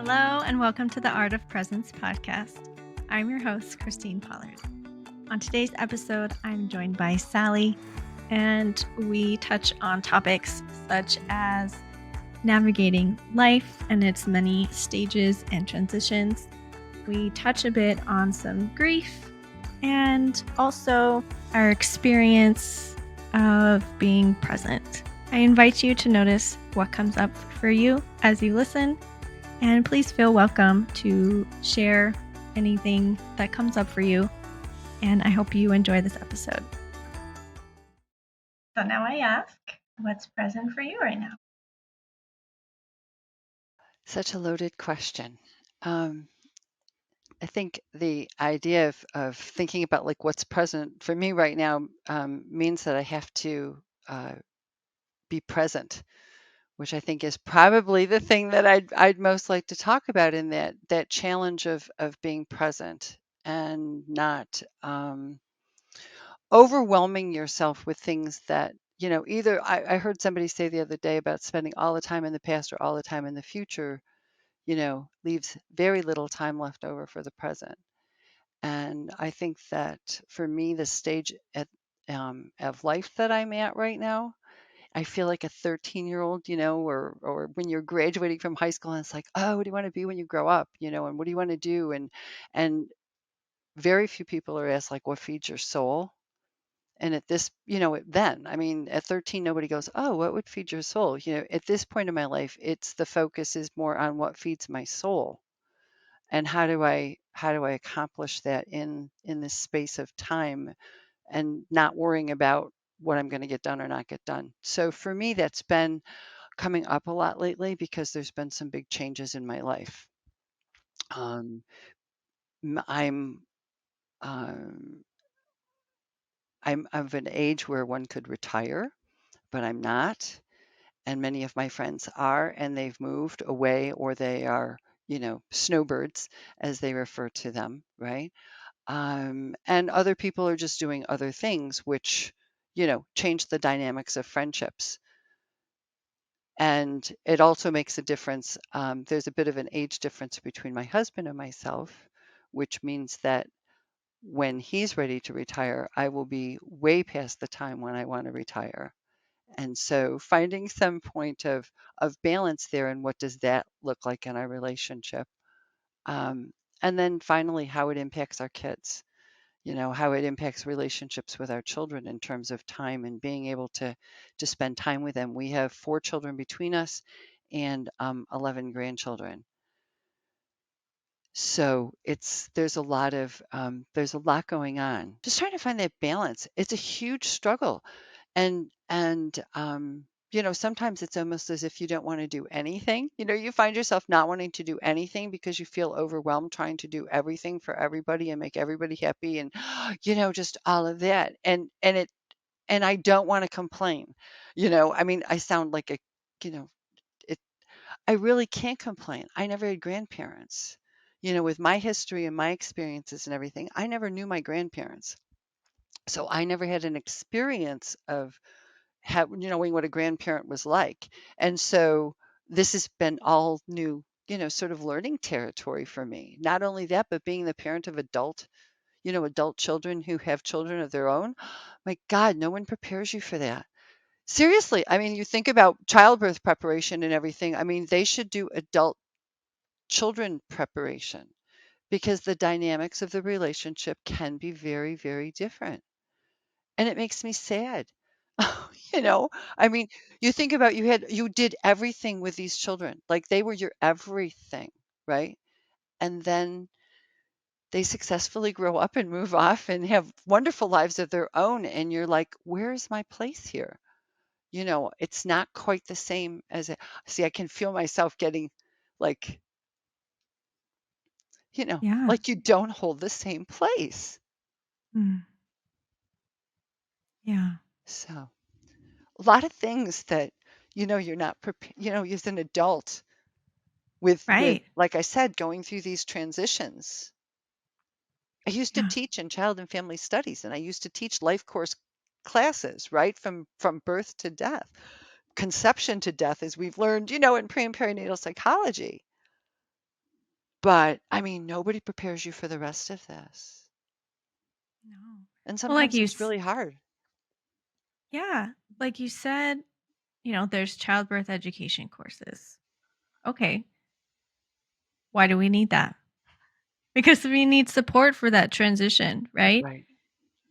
Hello, and welcome to the Art of Presence podcast. I'm your host, Christine Pollard. On today's episode, I'm joined by Sally, and we touch on topics such as navigating life and its many stages and transitions. We touch a bit on some grief and also our experience of being present. I invite you to notice what comes up for you as you listen. And please feel welcome to share anything that comes up for you. And I hope you enjoy this episode. So now I ask, what's present for you right now? Such a loaded question. I think the idea of thinking about like what's present for me right now means that I have to be present, which I think is probably the thing that I'd most like to talk about in that challenge of being present and not overwhelming yourself with things that either I heard somebody say the other day about spending all the time in the past or all the time in the future, leaves very little time left over for the present. And I think that for me, the stage of life that I'm at right now, I feel like a 13-year-old, or when you're graduating from high school and it's like, oh, what do you want to be when you grow up? And what do you want to do? And very few people are asked like, what feeds your soul? And at this, then, I mean, at 13, nobody goes, oh, what would feed your soul? At this point in my life, it's the focus is more on what feeds my soul. And how do I accomplish that in this space of time and not worrying about what I'm going to get done or not get done. So for me, that's been coming up a lot lately because there's been some big changes in my life. Um, I'm um, I'm of an age where one could retire, but I'm not. And many of my friends are, and they've moved away or they are, snowbirds, as they refer to them, right? And other people are just doing other things, which, change the dynamics of friendships. And it also makes a difference. There's a bit of an age difference between my husband and myself, which means that when he's ready to retire, I will be way past the time when I want to retire. And so finding some point of balance there and what does that look like in our relationship. Um, and then finally, how it impacts our kids, how it impacts relationships with our children in terms of time and being able to spend time with them. We have 4 children between us and 11 grandchildren. So there's a lot going on. Just trying to find that balance. It's a huge struggle. And sometimes it's almost as if you don't want to do anything. You find yourself not wanting to do anything because you feel overwhelmed trying to do everything for everybody and make everybody happy and just all of that. And I don't want to complain. I mean, I sound like a, you know, it I really can't complain. I never had grandparents. With my history and my experiences and everything, I never knew my grandparents. So I never had an experience of knowing what a grandparent was like. And so this has been all new, sort of learning territory for me. Not only that, but being the parent of adult children who have children of their own. My God, no one prepares you for that. Seriously, I mean, you think about childbirth preparation and everything. I mean, they should do adult children preparation because the dynamics of the relationship can be very, very different. And it makes me sad. You know, I mean, you think about you did everything with these children. Like they were your everything, right? And then they successfully grow up and move off and have wonderful lives of their own. And you're like, where's my place here? It's not quite the same as see, I can feel myself getting like, Yeah. like you don't hold the same place. Mm. Yeah. So a lot of things that, you're not prepared, as an adult with, Right. like I said, going through these transitions. I used to Yeah. teach in child and family studies, and I used to teach life course classes, right? From birth to death, conception to death, as we've learned, in pre and perinatal psychology. But I mean, nobody prepares you for the rest of this. No. And Well, like sometimes you, it's really hard. yeah, like you said, there's childbirth education courses. Okay, why do we need that? Because we need support for that transition, right? Right,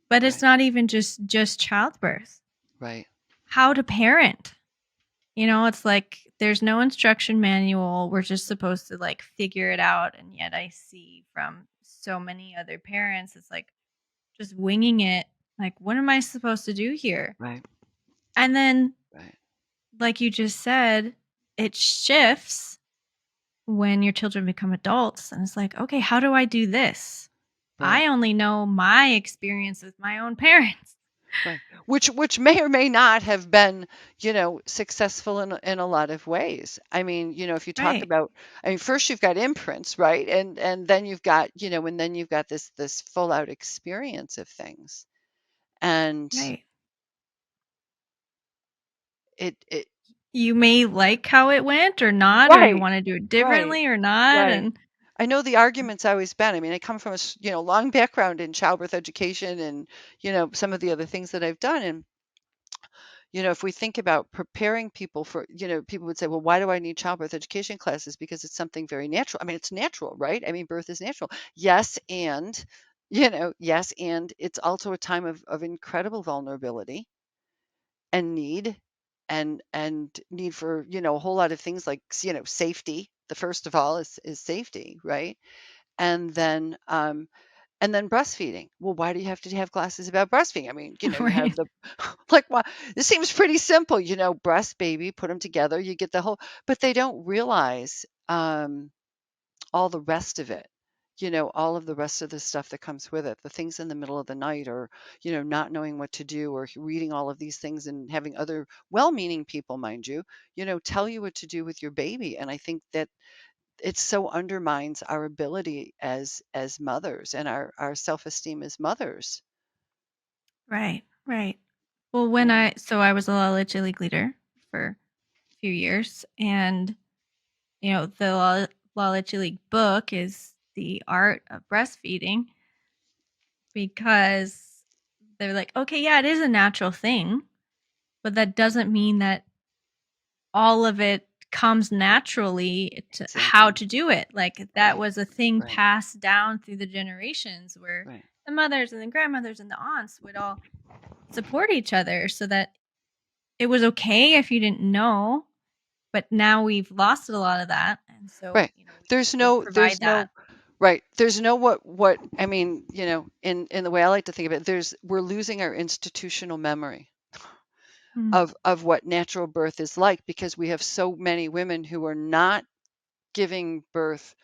But it's right, not even just childbirth. right, How to parent. It's like there's no instruction manual. We're just supposed to like figure it out. And yet I see from so many other parents, it's like just winging it. Like, what am I supposed to do here? right, And then, right, like you just said, it shifts when your children become adults. And it's like, okay, how do I do this? right. I only know my experience with my own parents. Right. Which may or may not have been, successful in a lot of ways. I mean, if you talk Right, about, I mean, first you've got imprints, right? And then you've got, and then you've got this full out experience of things. And right. it You may like how it went or not, or you right, want to do it right, differently or not. right. And I know the argument's always been, I mean, I come from long background in childbirth education and, some of the other things that I've done. And if we think about preparing people for, people would say, well, why do I need childbirth education classes? Because it's something very natural. I mean, it's natural, right? I mean, birth is natural. Yes. And, yes. And it's also a time of incredible vulnerability and need and need for, a whole lot of things like, safety. The first of all is safety, right? And then breastfeeding. Well, why do you have to have classes about breastfeeding? I mean, you have right, the like, why this seems pretty simple, breast baby, put them together, you get the whole, but they don't realize all the rest of it. All of the rest of the stuff that comes with it, the things in the middle of the night, or not knowing what to do, or reading all of these things and having other well-meaning people, mind you, tell you what to do with your baby. And I think that it so undermines our ability as mothers and our self-esteem as mothers. right, right. Well, Yeah. I was a La Leche leader for a few years, and the La Leche League book is the art of breastfeeding because they're like, okay, yeah, it is a natural thing, but that doesn't mean that all of it comes naturally to how Exactly. to do it. Like that Right. was a thing Right. passed down through the generations where Right. the mothers and the grandmothers and the aunts would all support each other so that it was okay if you didn't know, but now we've lost a lot of that. And so, Right. There's we no provide there's that. no right. There's no what I mean, in the way I like to think of it, we're losing our institutional memory Mm, of what natural birth is like, because we have so many women who are not giving birth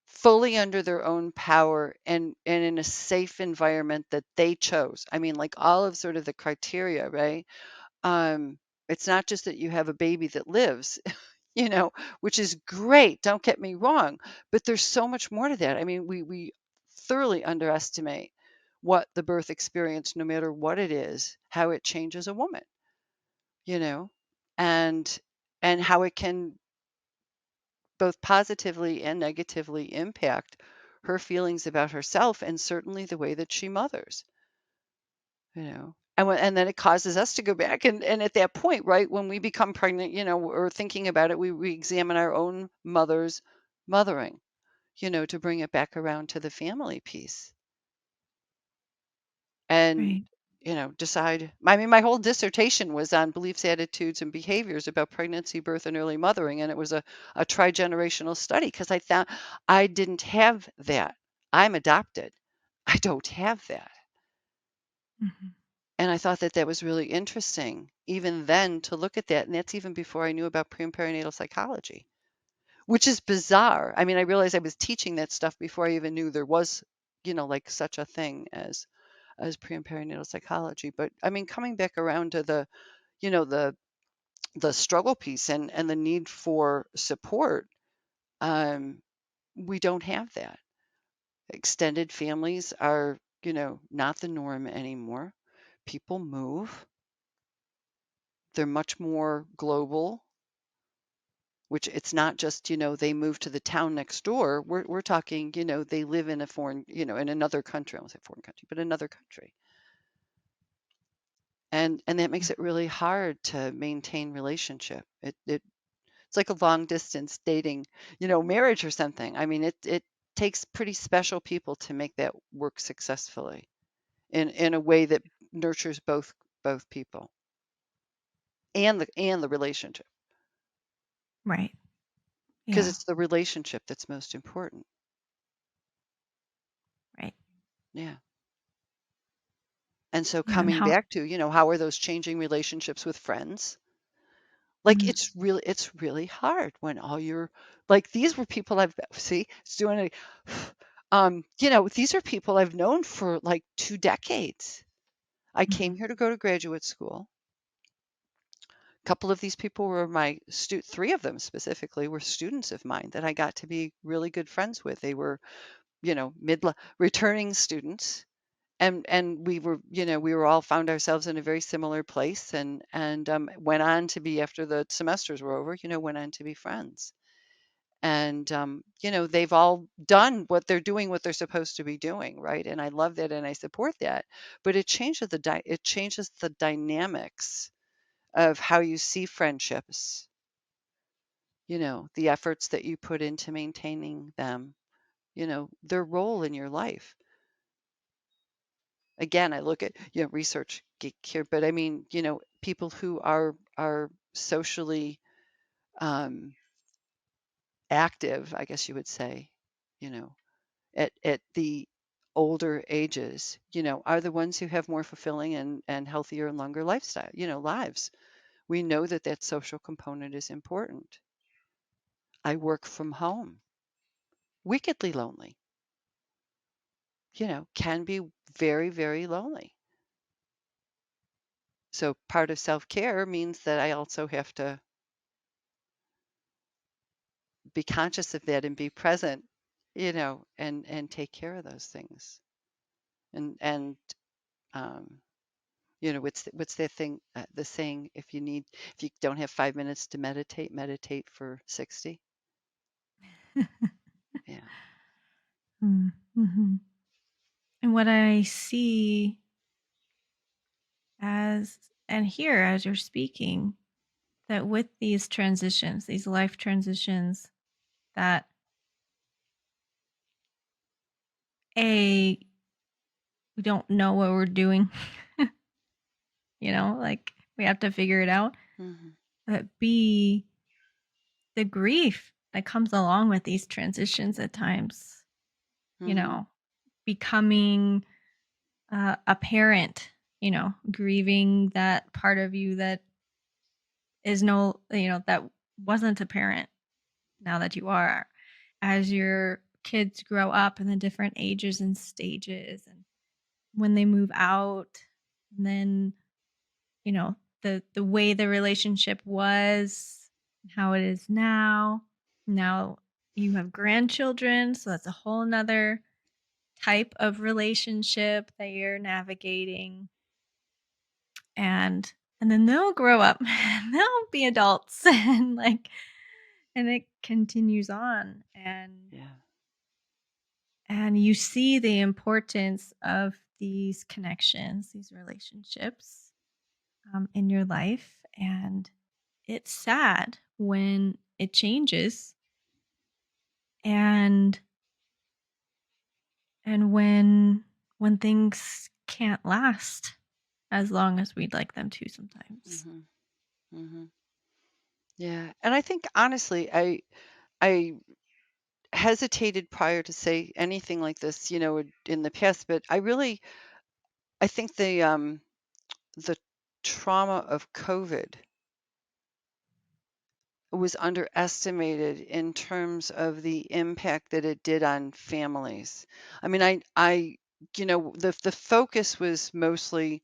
fully under their own power and in a safe environment that they chose. I mean, like all of sort of the criteria, right? Um, it's not just that you have a baby that lives, you know, which is great. Don't get me wrong, but there's so much more to that. I mean, we thoroughly underestimate what the birth experience, no matter what it is, how it changes a woman, you know, and how it can both positively and negatively impact her feelings about herself and certainly the way that she mothers, and then it causes us to go back and at that point, right, when we become pregnant, or thinking about it, we examine our own mother's mothering, to bring it back around to the family piece and right. decide. I mean, my whole dissertation was on beliefs, attitudes, and behaviors about pregnancy, birth, and early mothering, and it was a tri-generational study because I thought I didn't have that. I'm adopted. I don't have that. Mhm. And I thought that that was really interesting, even then, to look at that. And that's even before I knew about pre and perinatal psychology, which is bizarre. I mean, I realized I was teaching that stuff before I even knew there was, like such a thing as pre and perinatal psychology. But I mean, coming back around to you know, the the struggle piece and the need for support, um, we don't have that. Extended families are, not the norm anymore. People move. They're much more global. which it's not just, they move to the town next door. We're talking, they live in a foreign, in another country. I won't say foreign country, but another country. And that makes it really hard to maintain relationship. It's like a long distance dating, marriage or something. I mean, it takes pretty special people to make that work successfully in a way that nurtures both people and the relationship, Right. because Yeah. it's the relationship that's most important. Right. Yeah. And so Yeah. And coming how? back to, how are those changing relationships with friends? Like Mhm. it's really hard when all your like these were people I've see it's doing it. These are people I've known for like 2 decades. I came Mhm. here to go to graduate school. A couple of these people were three of them specifically were students of mine that I got to be really good friends with. They were, mid returning students, and we were all found ourselves in a very similar place, and went on to be, after the semesters were over, went on to be friends. And they've all done what they're supposed to be doing, right? And I love that and I support that. But it changes the dynamics of how you see friendships, the efforts that you put into maintaining them, their role in your life. Again, I look at, research geek here, but I mean, people who are socially active, I guess you would say, you know, at the older ages, are the ones who have more fulfilling and healthier and longer lifestyle, lives. We know that that social component is important. I work from home, wickedly lonely, can be very, very lonely. So part of self-care means that I also have to be conscious of that and be present, and take care of those things. And um, what's that thing? The saying, if you don't have 5 minutes to meditate, meditate for 60. Yeah. Mm-hmm. And what I see as and hear as you're speaking, that with these transitions, these life transitions, that A, we don't know what we're doing, like we have to figure it out. Hmm. But B, the grief that comes along with these transitions at times, you Hmm. know, becoming a parent, grieving that part of you that is no, that wasn't a parent now that you are, as your kids grow up in the different ages and stages, and when they move out, and then the way the relationship was, how it is now you have grandchildren, so that's a whole nother type of relationship that you're navigating, and then they'll grow up and they'll be adults and it continues on, Yeah. and you see the importance of these connections, these relationships, in your life, and it's sad when it changes, and when things can't last as long as we'd like them to sometimes. Hmm. Hmm. Yeah. And I think honestly, I hesitated prior to say anything like this, in the past, but I think the trauma of COVID was underestimated in terms of the impact that it did on families. I mean, the focus was mostly,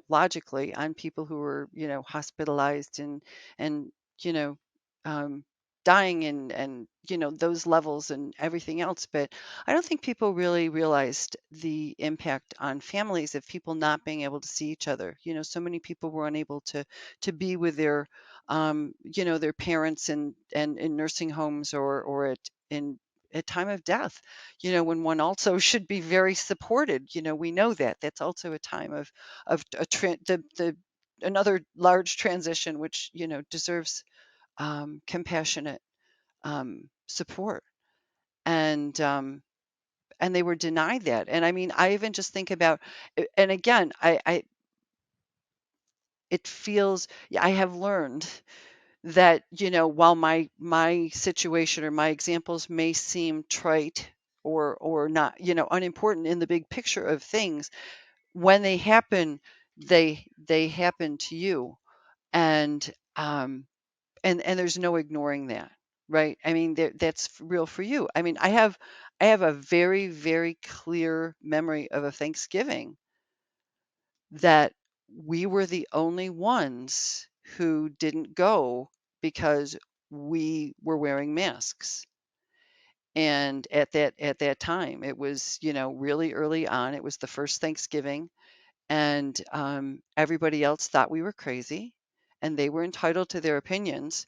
logically on people who were, hospitalized and, you know, um, dying and those levels and everything else. But I don't think people really realized the impact on families of people not being able to see each other. So many people were unable to be with their parents and in nursing homes or at time of death, when one also should be very supported. We know that that's also a time of the another large transition, which deserves compassionate support. And they were denied that. And I mean, I even just think about, and again, it feels, yeah, I have learned that, while my situation or my examples may seem trite or not, unimportant in the big picture of things, when they happen, they happen to you. And um, and there's no ignoring that, right? I mean, that's real for you. I mean, I have a very, very clear memory of a Thanksgiving that we were the only ones who didn't go because we were wearing masks. And at that time, it was, really early on. It was the first Thanksgiving, and everybody else thought we were crazy, and they were entitled to their opinions.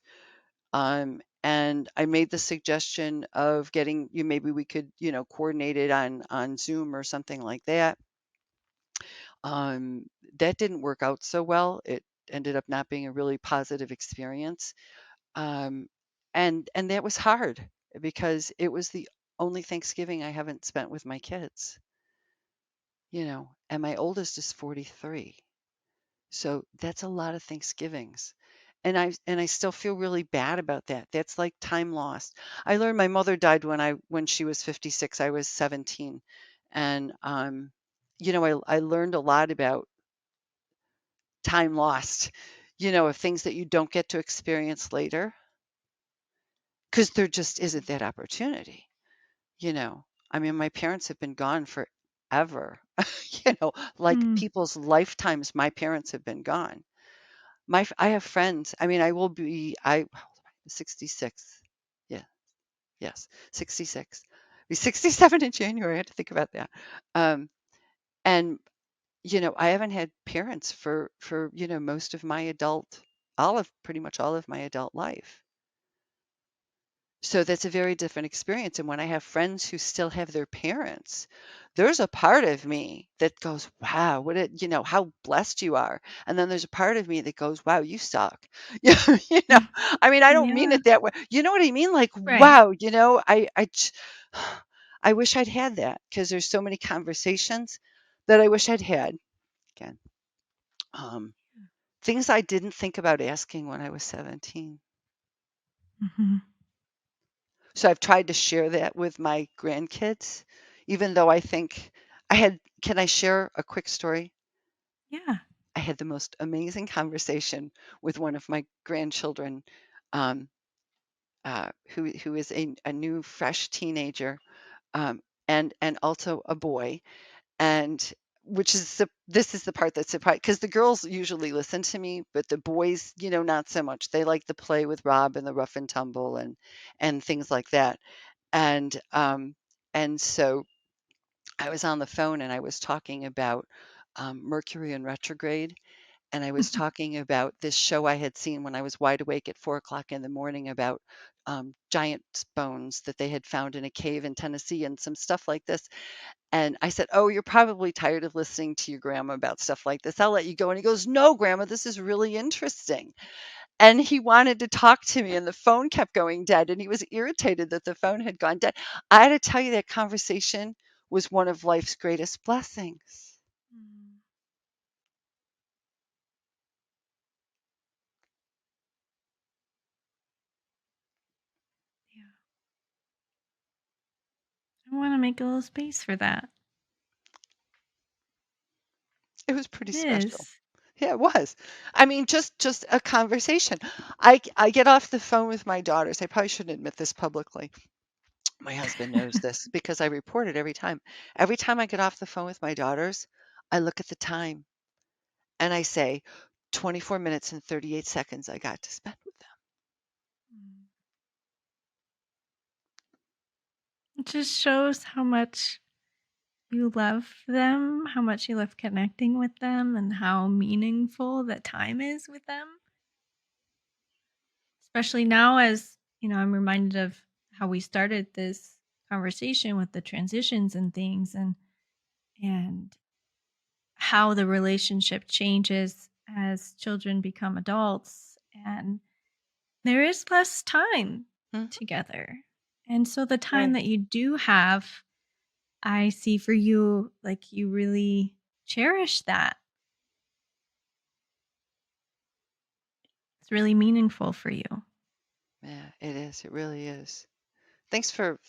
And I made the suggestion of getting you, maybe we could, coordinate it on Zoom or something like that. Um, that didn't work out so well. It ended up not being a really positive experience. Um, and that was hard because it was the only Thanksgiving I haven't spent with my kids, and my oldest is 43. So that's a lot of Thanksgivings. And I still feel really bad about that. That's like time lost. I learned my mother died when she was 56. I was 17. And I learned a lot about time lost, of things that you don't get to experience later because there just isn't that opportunity, you know. I mean, my parents have been gone forever. Like Mm. people's lifetimes, my parents have been gone. I have friends. I mean, I will be I how old am I? 66. Yeah, yes, 66. Be 67 in January. I had to think about that. Um, and I haven't had parents for most of my pretty much all of my adult life. So that's a very different experience. And when I have friends who still have their parents, there's a part of me that goes, wow, how blessed you are. And then there's a part of me that goes, wow, you suck. You know, Mm. I mean, I don't mean Yeah. it that way. You know what I mean? Like, Right. wow, I wish I'd had that because there's so many conversations that I wish I'd had. Again, um, things I didn't think about asking when I was 17. Hmm. So I've tried to share that with my grandkids, even though I think can I share a quick story? Yeah. I had the most amazing conversation with one of my grandchildren, um, who is a new fresh teenager, um, and also a boy, and this is the part that surprised because the girls usually listen to me, but the boys, not so much. They like to play with Rob and the rough and tumble and things like that. And so I was on the phone and I was talking about Mercury in retrograde. And I was talking about this show I had seen when I was wide awake at 4 o'clock in the morning about giant bones that they had found in a cave in Tennessee and some stuff like this. And I said, "Oh, you're probably tired of listening to your grandma about stuff like this. I'll let you go." And he goes, "No, grandma, this is really interesting." And he wanted to talk to me, and the phone kept going dead, and he was irritated that the phone had gone dead. I had to tell you that conversation was one of life's greatest blessings. Mm. Yeah. I want to make a little space for that. It was pretty It special. is. Yeah, it was. I mean, just a conversation. I get off the phone with my daughters. I probably shouldn't admit this publicly. My husband knows this because I report it every time. Every time I get off the phone with my daughters, I look at the time and I say, 24 minutes and 38 seconds I got to spend with them. Mm. It just shows how much you love them, how much you love connecting with them, and how meaningful that time is with them. Especially now, as I'm reminded of how we started this conversation with the transitions and things, and how the relationship changes as children become adults, and there is less time Mhm. together. And so the time Right. that you do have, I see for you, like, you really cherish that. It's really meaningful for you. Yeah, it is. It really is. Thanks for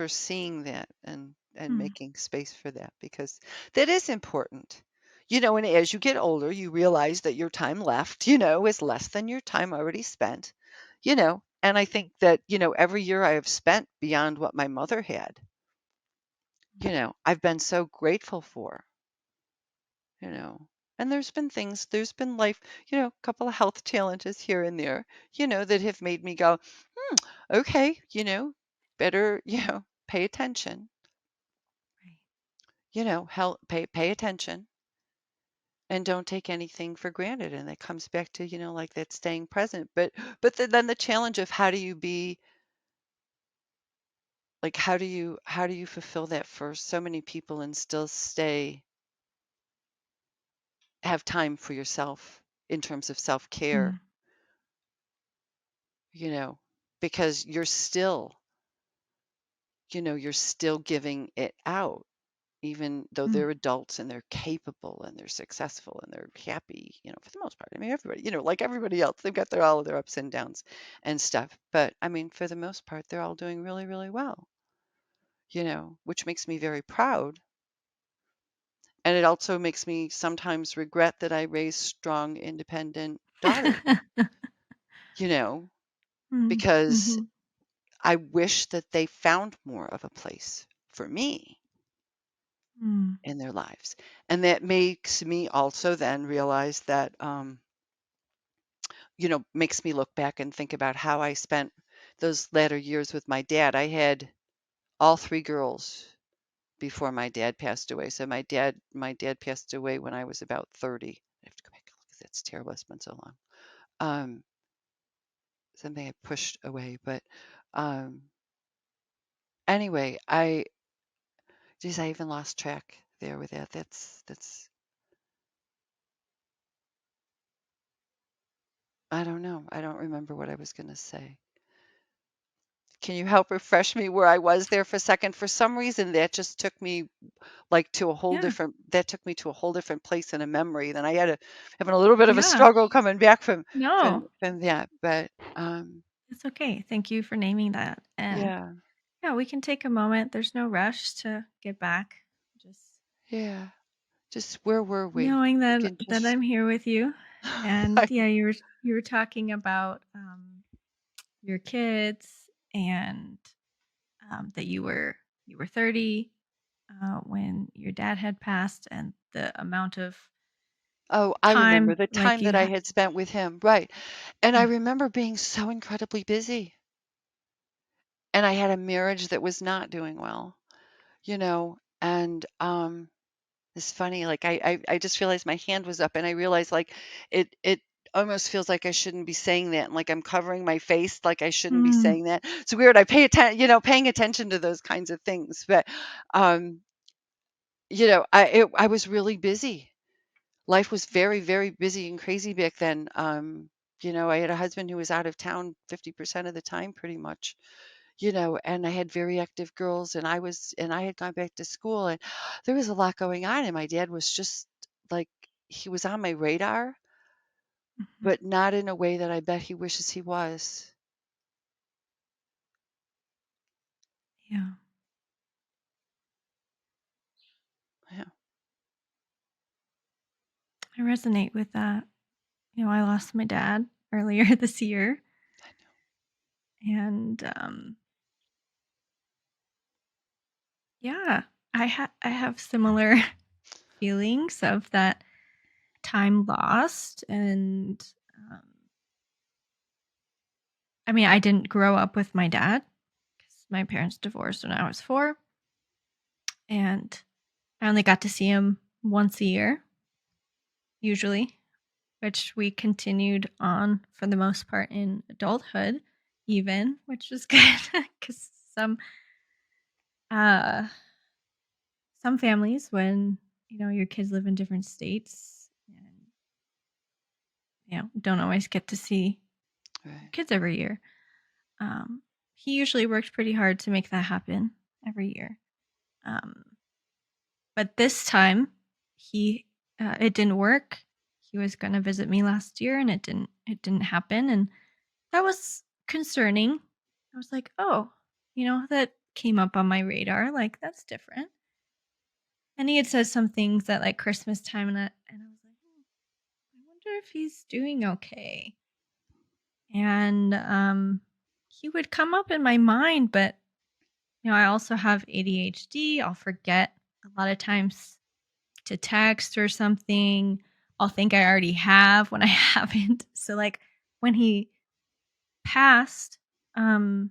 seeing that and Mm, making space for that because that is important. And as you get older, you realize that your time left, is less than your time already spent, and I think that, every year I have spent beyond what my mother had, I've been so grateful for, you know. And there's been life, a couple of health challenges here and there, that have made me go, okay, better, pay attention. right. Help pay attention and don't take anything for granted. And that comes back to, like that staying present. But then the challenge of how do you be like how do you fulfill that for so many people and still have time for yourself in terms of self-care, Mm, you know, because you're still giving it out even though mm. they're adults and they're capable and they're successful and they're happy, for the most part. I mean, everybody, like everybody else, they've got all of their ups and downs and stuff. But I mean, for the most part, they're all doing really, really well, which makes me very proud. And it also makes me sometimes regret that I raised strong, independent daughters, you know, Mm, because mhm, I wish that they found more of a place for me mm, in their lives. And that makes me also then realize that, makes me look back and think about how I spent those latter years with my dad. I had all three girls before my dad passed away. So my dad passed away when I was about 30. I have to go back and look 'cause that's terrible. It's been so long. Um, Something I pushed away, but um, anyway, geez, I even lost track there with that. I don't know. I don't remember what I was going to say. Can you help refresh me where I was there for a second? For some reason, that just took me like to a whole yeah, different that took me to a whole different place in a memory. Then I had having a little bit of a yeah. struggle coming back from from No, from that. But it's okay. Thank you for naming that. And yeah, yeah, we can take a moment. There's no rush to get back. Just yeah. Just where were we? knowing We that can that just I'm here with you. And I, yeah, you were talking about your kids, and that you were 30 when your dad had passed, and the amount of oh, I remember time the like time you that I had. had spent with him. Right. And I Mm, remember being so incredibly busy. And I had a marriage that was not doing well, and it's funny, like, I just realized my hand was up, and I realized, like, it almost feels like I shouldn't be saying that, and, like, I'm covering my face, like, I shouldn't be mm, saying that. It's weird, paying attention to those kinds of things, but, um, I was really busy. Life was very, very busy and crazy back then. I had a husband who was out of town 50% of the time pretty much, and I had very active girls and I had gone back to school and there was a lot going on and my dad was just like he was on my radar, mhm. but not in a way that I bet he wishes he was. Yeah, Yeah. I resonate with that. I lost my dad earlier this year, I know. and yeah, I have similar feelings of that time lost. And um, I mean, I didn't grow up with my dad. my parents divorced when I was 4, and I only got to see him once a year, usually, which we continued on for the most part in adulthood, even, which was good because uh, some families, when your kids live in different states and don't always get to see Right. kids every year. He usually worked pretty hard to make that happen every year. Um, but this time, he it didn't work. He was going to visit me last year, and it didn't happen, and that was concerning. I was like, oh, that came up on my radar. Like that's different. And he had said some things at like Christmas time, and I was like, I wonder if he's doing okay. And he would come up in my mind, but I also have ADHD. I'll forget a lot of times to text or something. I'll think I already have when I haven't. So like when he passed, like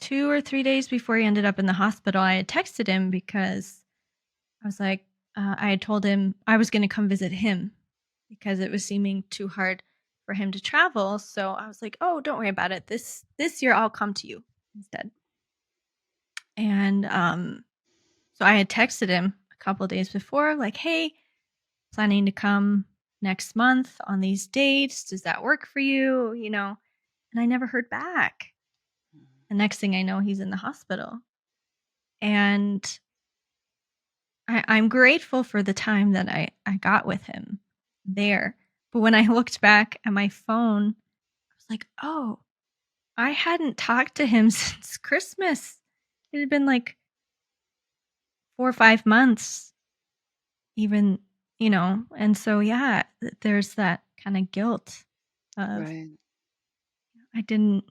2 or 3 days before he ended up in the hospital, I had texted him because I was like, I had told him I was going to come visit him because it was seeming too hard for him to travel. So I was like, "Oh, don't worry about it. This year I'll come to you instead." And so I had texted him a couple of days before, like, "Hey, planning to come next month on these dates. Does that work for you?" And I never heard back. The next thing I know, he's in the hospital, and I'm grateful for the time that I got with him there. But when I looked back at my phone, I was like, oh, I hadn't talked to him since Christmas. It had been like 4 or 5 months, even, and so, yeah, there's that kind of guilt of Right. I didn't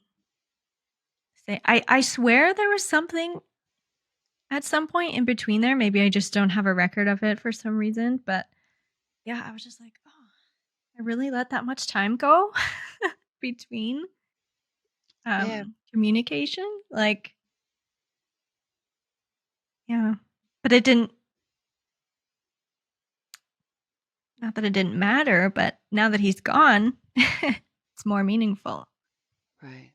say, I swear there was something at some point in between there. Maybe I just don't have a record of it for some reason. But yeah, I was just like, oh, I really let that much time go between Yeah. communication. Like, yeah. But it didn't not that it didn't matter, but now that he's gone, it's more meaningful. Right.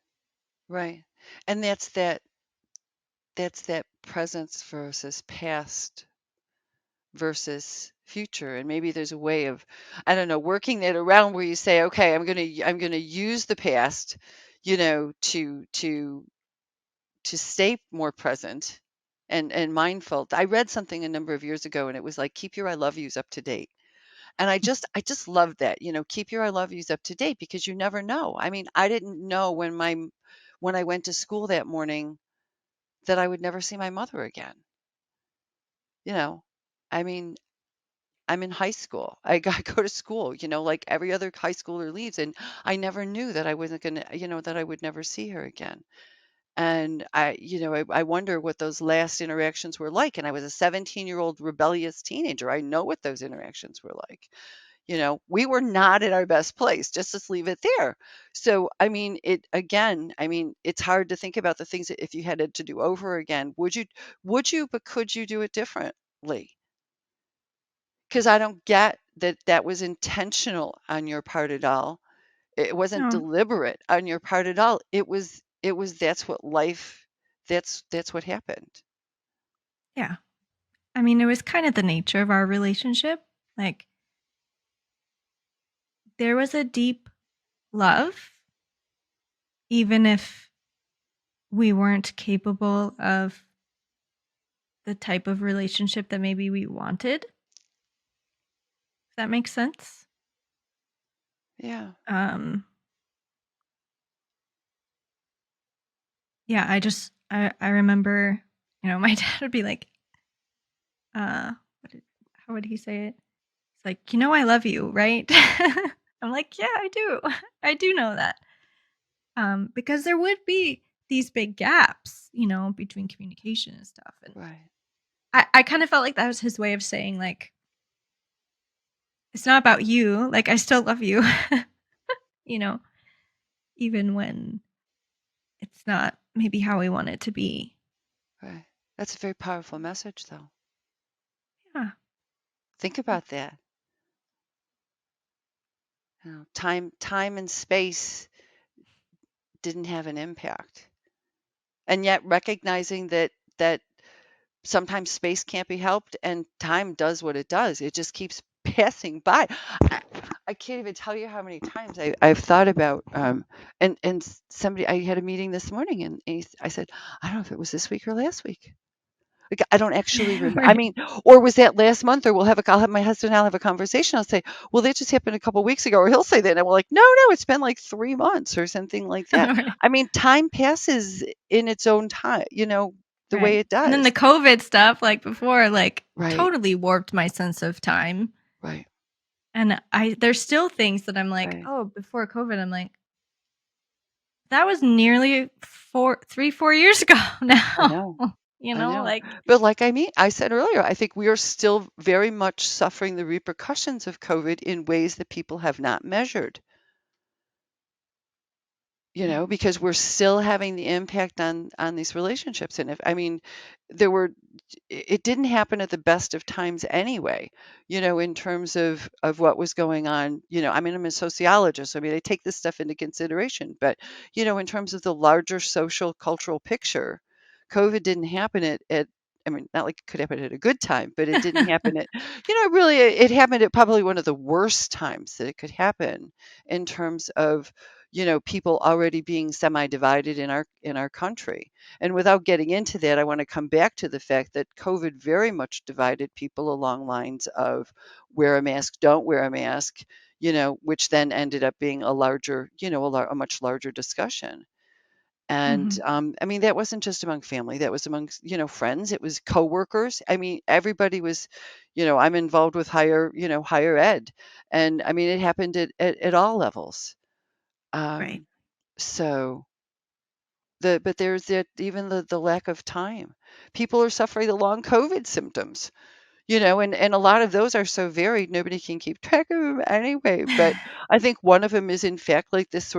Right. And that's that presence versus past versus future. And maybe there's a way of, I don't know, working that around where you say, okay, I'm gonna use the past, to stay more present and mindful. I read something a number of years ago and it was like, keep your I love yous up to date. And I just love that, keep your I love yous up to date because you never know. I mean, I didn't know when I went to school that morning that I would never see my mother again. You know, I mean, I'm in high school. I go to school, like every other high schooler leaves, and I never knew that I wasn't gonna, that I would never see her again. And I wonder what those last interactions were like. And I was a 17-year-old rebellious teenager. I know what those interactions were like. We were not at our best place. Just let's leave it there. So, I mean, it's hard to think about the things that if you had it to do over again, but could you do it differently? Because I don't get that that was intentional on your part at all. It wasn't No, deliberate on your part at all. It was that's what life that's what happened. yeah. I mean, it was kind of the nature of our relationship. Like, there was a deep love, even if we weren't capable of the type of relationship that maybe we wanted. If that makes sense. Yeah. Um, yeah, I remember, my dad would be like, what did, how would he say it? It's like, I love you, right? I'm like, yeah, I do. I do know that. Because there would be these big gaps, between communication and stuff. And Right. I kind of felt like that was his way of saying, like, it's not about you. Like, I still love you, you know, even when it's not maybe how we want it to be. Right. That's a very powerful message, though. Yeah. Think about that. Time and space didn't have an impact. And yet recognizing that sometimes space can't be helped and time does what it does. It just keeps passing by. I, I can't even tell you how many times I've thought about and somebody I had a meeting this morning and I said, I don't know if it was this week or last week. Like, I don't actually remember. I Right. mean, or was that last month? Or I'll have my husband and I'll have a conversation. I'll say, well, that just happened a couple weeks ago. Or he'll say that. And we're like, no, no, it's been like 3 months or something like that. Right. I mean, time passes in its own time, the way Right. it And then does. the COVID stuff, like before, like Right, totally warped my sense of time. right, And there's still things that I'm like, right. oh, before COVID, I'm like, that was nearly 4 years ago I now. know. I know. Like, But I said earlier, I think we are still very much suffering the repercussions of COVID in ways that people have not measured. right. Because we're still having the impact on these relationships. And if I mean, there were it didn't happen at the best of times anyway, in terms of what was going on. I mean, I'm a sociologist. I mean, I take this stuff into consideration, but in terms of the larger social cultural picture, COVID didn't happen at I mean, not like it could happen at a good time, but it didn't happen at, really, it happened at probably one of the worst times that it could happen in terms of, people already being semi-divided in our country. And without getting into that, I want to come back to the fact that COVID very much divided people along lines of wear a mask, don't wear a mask, which then ended up being a larger, a much larger discussion. And Hmm. I mean, that wasn't just among family, that was among, friends, it was coworkers. I mean, everybody was, I'm involved with higher ed. And I mean, it happened at all levels. Right. Um, so but there's that even the lack of time. People are suffering the long COVID symptoms, and a lot of those are so varied, nobody can keep track of them anyway. But I think one of them is in fact like this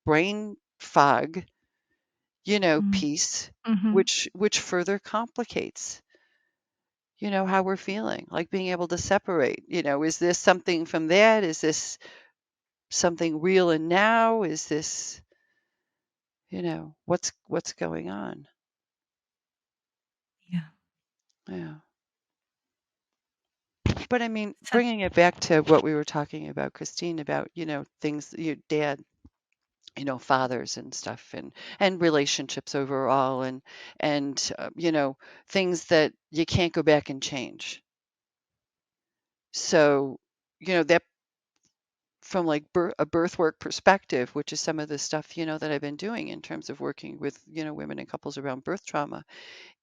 brain fog, piece, Mm-hmm. which further complicates, how we're feeling, like being able to separate, is this something from that? Is this something real and now? Is this, what's going on? Yeah. Yeah. But I mean, Such. bringing it back to what we were talking about, Christine, about, things, your dad, fathers and stuff and relationships overall and things that you can't go back and change. So, that from like a birth work perspective, which is some of the stuff, that I've been doing in terms of working with, women and couples around birth trauma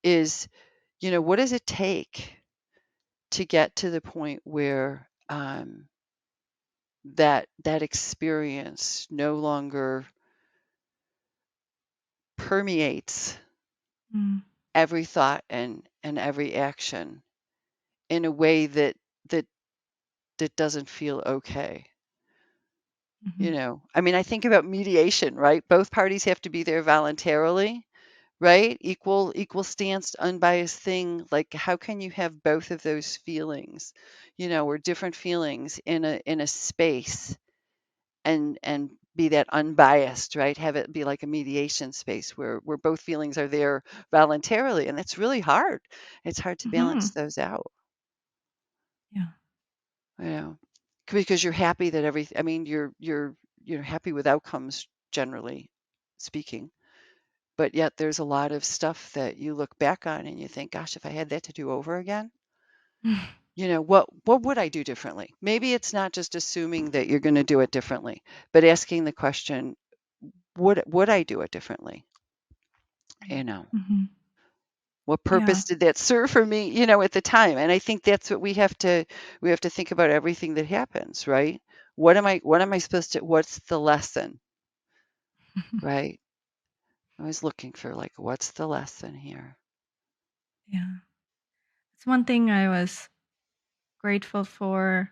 is, what does it take to get to the point where that experience no longer permeates Mm-hmm. every thought and every action in a way that that doesn't feel okay. I mean, I think about mediation, right? Both parties have to be there voluntarily, right? Equal stance, unbiased thing. Like, how can you have both of those feelings, or different feelings in a space and be that unbiased, right? Have it be like a mediation space where both feelings are there voluntarily, and it's really hard. It's hard to Mm-hmm. balance those out, Yeah. you know, because you're happy that I mean, you're happy with outcomes generally speaking, but yet there's a lot of stuff that you look back on and you think, gosh, if I had that to do over again, what would I do differently? Maybe it's not just assuming that you're going to do it differently, but asking the question, would I do it differently? You know, Mm-hmm. what Yeah. purpose did that serve for me, at the time? And I think that's what we have to think about everything that happens, right? What am I supposed to, what's the lesson, right? I was looking for like, what's the lesson here? Yeah. It's one thing I was grateful for.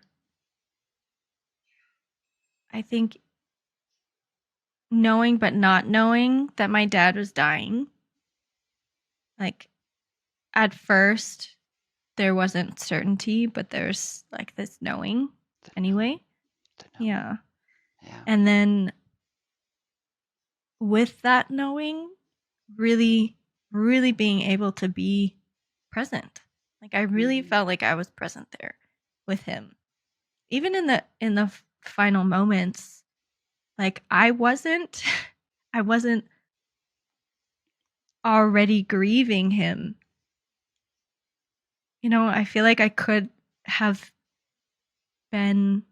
I think knowing but not knowing that my dad was dying. Like, at first, there wasn't certainty, but there's like this knowing The knowing, anyway. the knowing. Yeah. Yeah. And then with that knowing, really, really being able to be present. Like, I really Mhm. felt like I was present there with him. Even in the final moments, like I wasn't I wasn't already grieving him. I feel like I could have been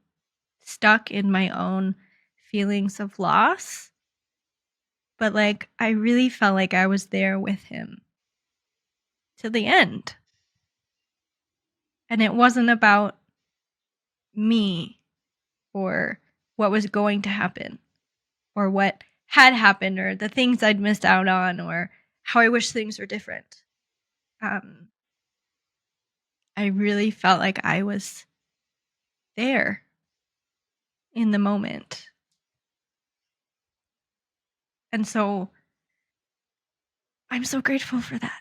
stuck in my own feelings of loss, but like I really felt like I was there with him to the end. And it wasn't about me or what was going to happen or what had happened or the things I'd missed out on or how I wish things were different. Um, I really felt like I was there in the moment. And so I'm so grateful for that.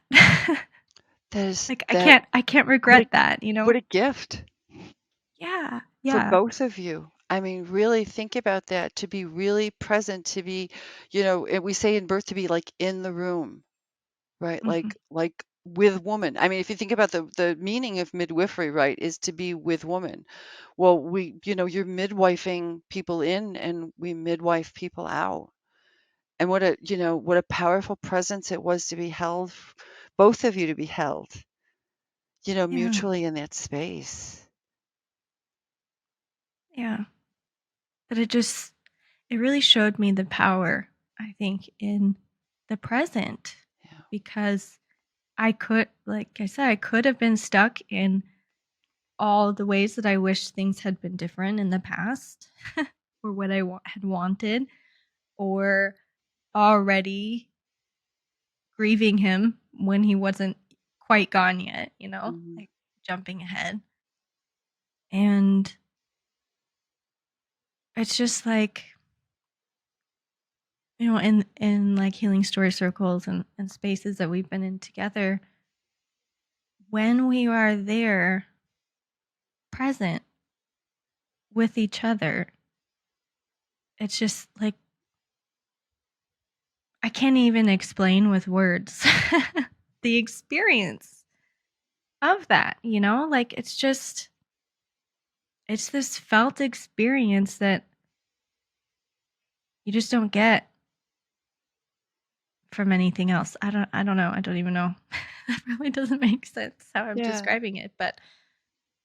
That is Like that I can't what a regret that, what a gift Yeah. for Yeah. both of you. I mean, really think about that, to be really present, to be, and we say in birth to be like in the room, right? Mhm. Like with woman. I mean, if you think about the meaning of midwifery, right, is to be with woman. Well, you're midwifing people in and we midwife people out. And what a powerful presence it was to be held, both of you to be held, Yeah. mutually in that space. Yeah. But it really showed me the power, I think, in the present Yeah. because like I said, I could have been stuck in all the ways that I wish things had been different in the past or what I had wanted or already grieving him when he wasn't quite gone yet, Mhm. like jumping ahead. And it's just like, in like healing story circles and spaces that we've been in together, when we are there present with each other, it's just like I can't even explain with words the experience of that, like it's this felt experience that you just don't get from anything else. I don't know. I don't even know. That really doesn't make sense how I'm Yeah. describing it, but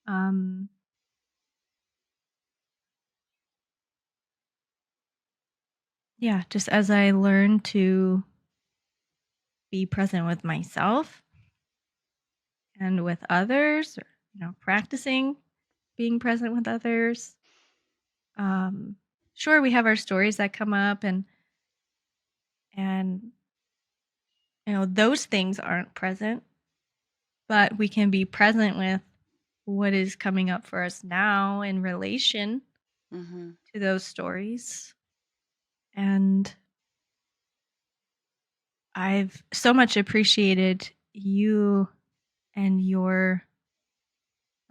um yeah, just as I learn to be present with myself and with others or practicing being present with others. Um sure we have our stories that come up and those things aren't present, but we can be present with what is coming up for us now in relation Mhm. to those stories. And I've so much appreciated you and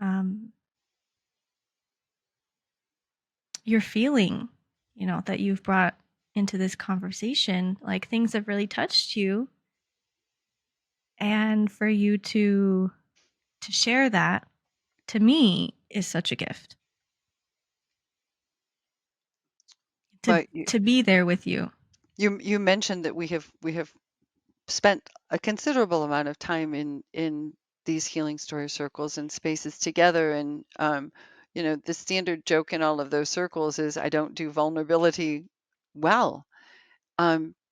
um your feeling, that you've brought into this conversation. Like things have really touched you, and for you to share that to me is such a gift. To But you to be there with you. you mentioned that we have spent a considerable amount of time in these healing story circles and spaces together, and the standard joke in all of those circles is I don't do vulnerability well,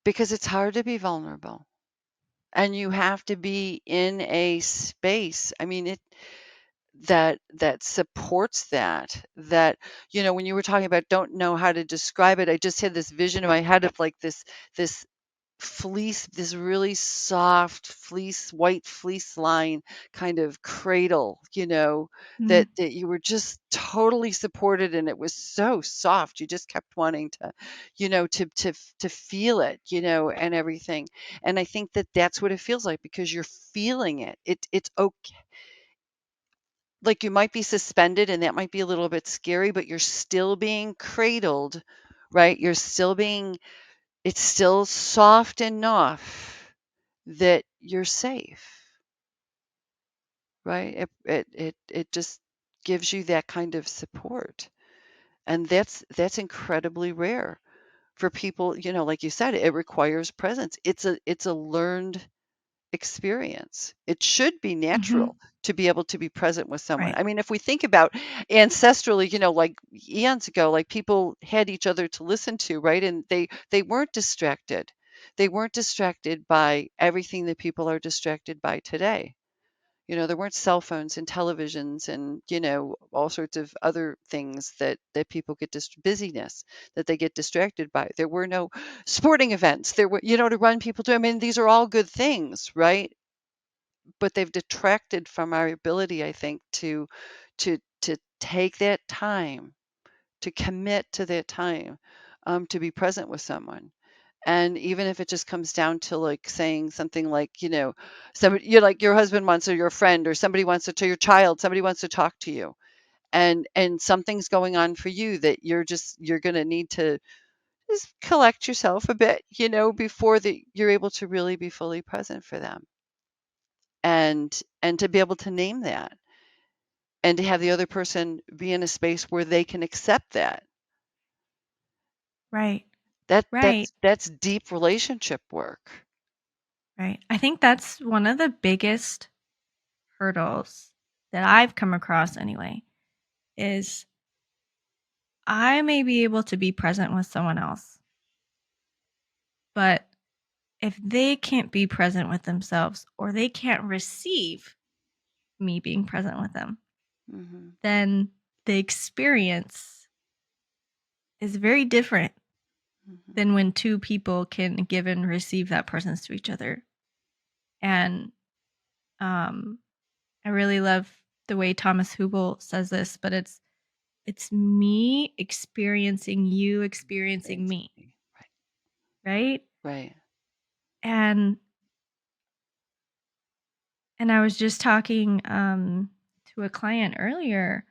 because it's hard to be vulnerable and you have to be in a space. I mean, that supports that when you were talking about don't know how to describe it, I just had this vision in my head of like this fleece, this really soft fleece, white fleece line kind of cradle, Mm. that you were just totally supported, and it was so soft. You just kept wanting to, to feel it, and everything. And I think that that's what it feels like, because you're feeling it. It's okay. Like, you might be suspended, and that might be a little bit scary, but you're still being cradled, right? It's still soft enough that you're safe, right? It just gives you that kind of support. And that's incredibly rare for people, like you said, it requires presence. It's a learned experience. It should be Hmm. natural to be able to be present with someone. Right. I mean, if we think about ancestrally, like eons ago, like people had each other to listen to, right? And they weren't distracted. They weren't distracted by everything that people are distracted by today. There weren't cell phones and televisions and, all sorts of other things that people get busyness that they get distracted by. There were no sporting events. There were, to run people to. I mean, these are all good things, right? But they've detracted from our ability, I think, to take that time, to commit to that time, to be present with someone. And even if it just comes down to, like, saying something like, somebody, you're like, your husband wants, or your friend, or somebody wants to your child, somebody wants to talk to you, and something's going on for you that you're going to need to just collect yourself a bit, before that you're able to really be fully present for them, and to be able to name that, and to have the other person be in a space where they can accept that. Right. That Right. that's deep relationship work. Right. I think that's one of the biggest hurdles that I've come across anyway, is I may be able to be present with someone else, but if they can't be present with themselves, or they can't receive me being present with them, Mhm. then the experience is very different Mhm. than when two people can give and receive that presence to each other. And um, I really love the way Thomas Hubel says this, but it's me experiencing you experiencing Experience me, me. right? Right. And I was just talking to a client earlier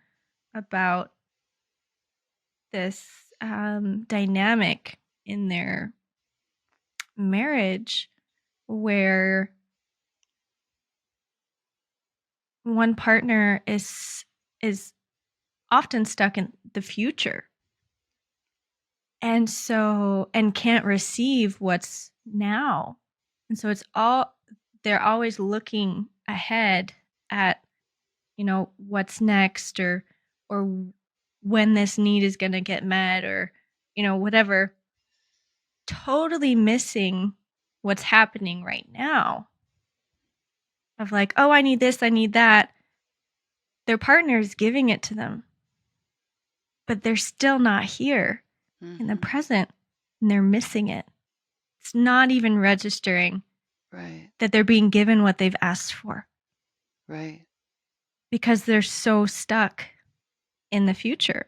about this dynamic in their marriage where one partner is often stuck in the future, and can't receive what's now, and so it's all they're always looking ahead at, what's next, or when this need is going to get met, or whatever, totally missing what's happening right now, of like, oh, I need this, I need that. Their partner is giving it to them, but they're still not here in the Mhm. present, and they're missing it. It's not even registering Right. that they're being given what they've asked for, Right. because they're so stuck in the future.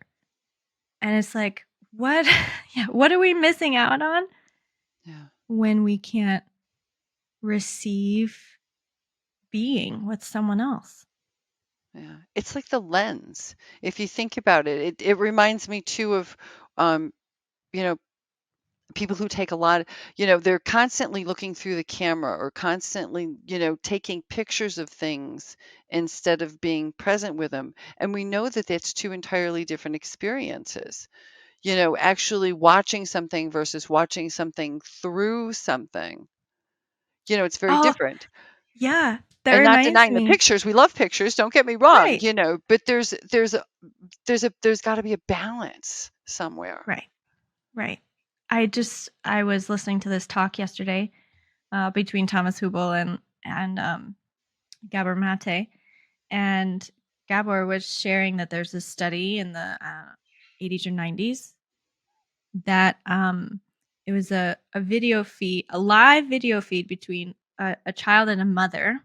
And it's like, what yeah, what are we missing out on Yeah. when we can't receive being with someone else? Yeah. It's like the lens. If you think about it, it reminds me too of, um, you know, people who take a lot, they're constantly looking through the camera, or constantly, taking pictures of things instead of being present with them. And we know that that's two entirely different experiences. Actually watching something versus watching something through something. It's very Oh, different. yeah. That And not reminds denying the me. pictures. We love pictures, don't get me wrong, Right. but there's got to be a balance somewhere. Right. Right. I was listening to this talk yesterday between Thomas Hubel and Gabor Mate, and Gabor was sharing that there's a study in the 80s or 90s that It was a video feed, a live video feed between a child and a mother,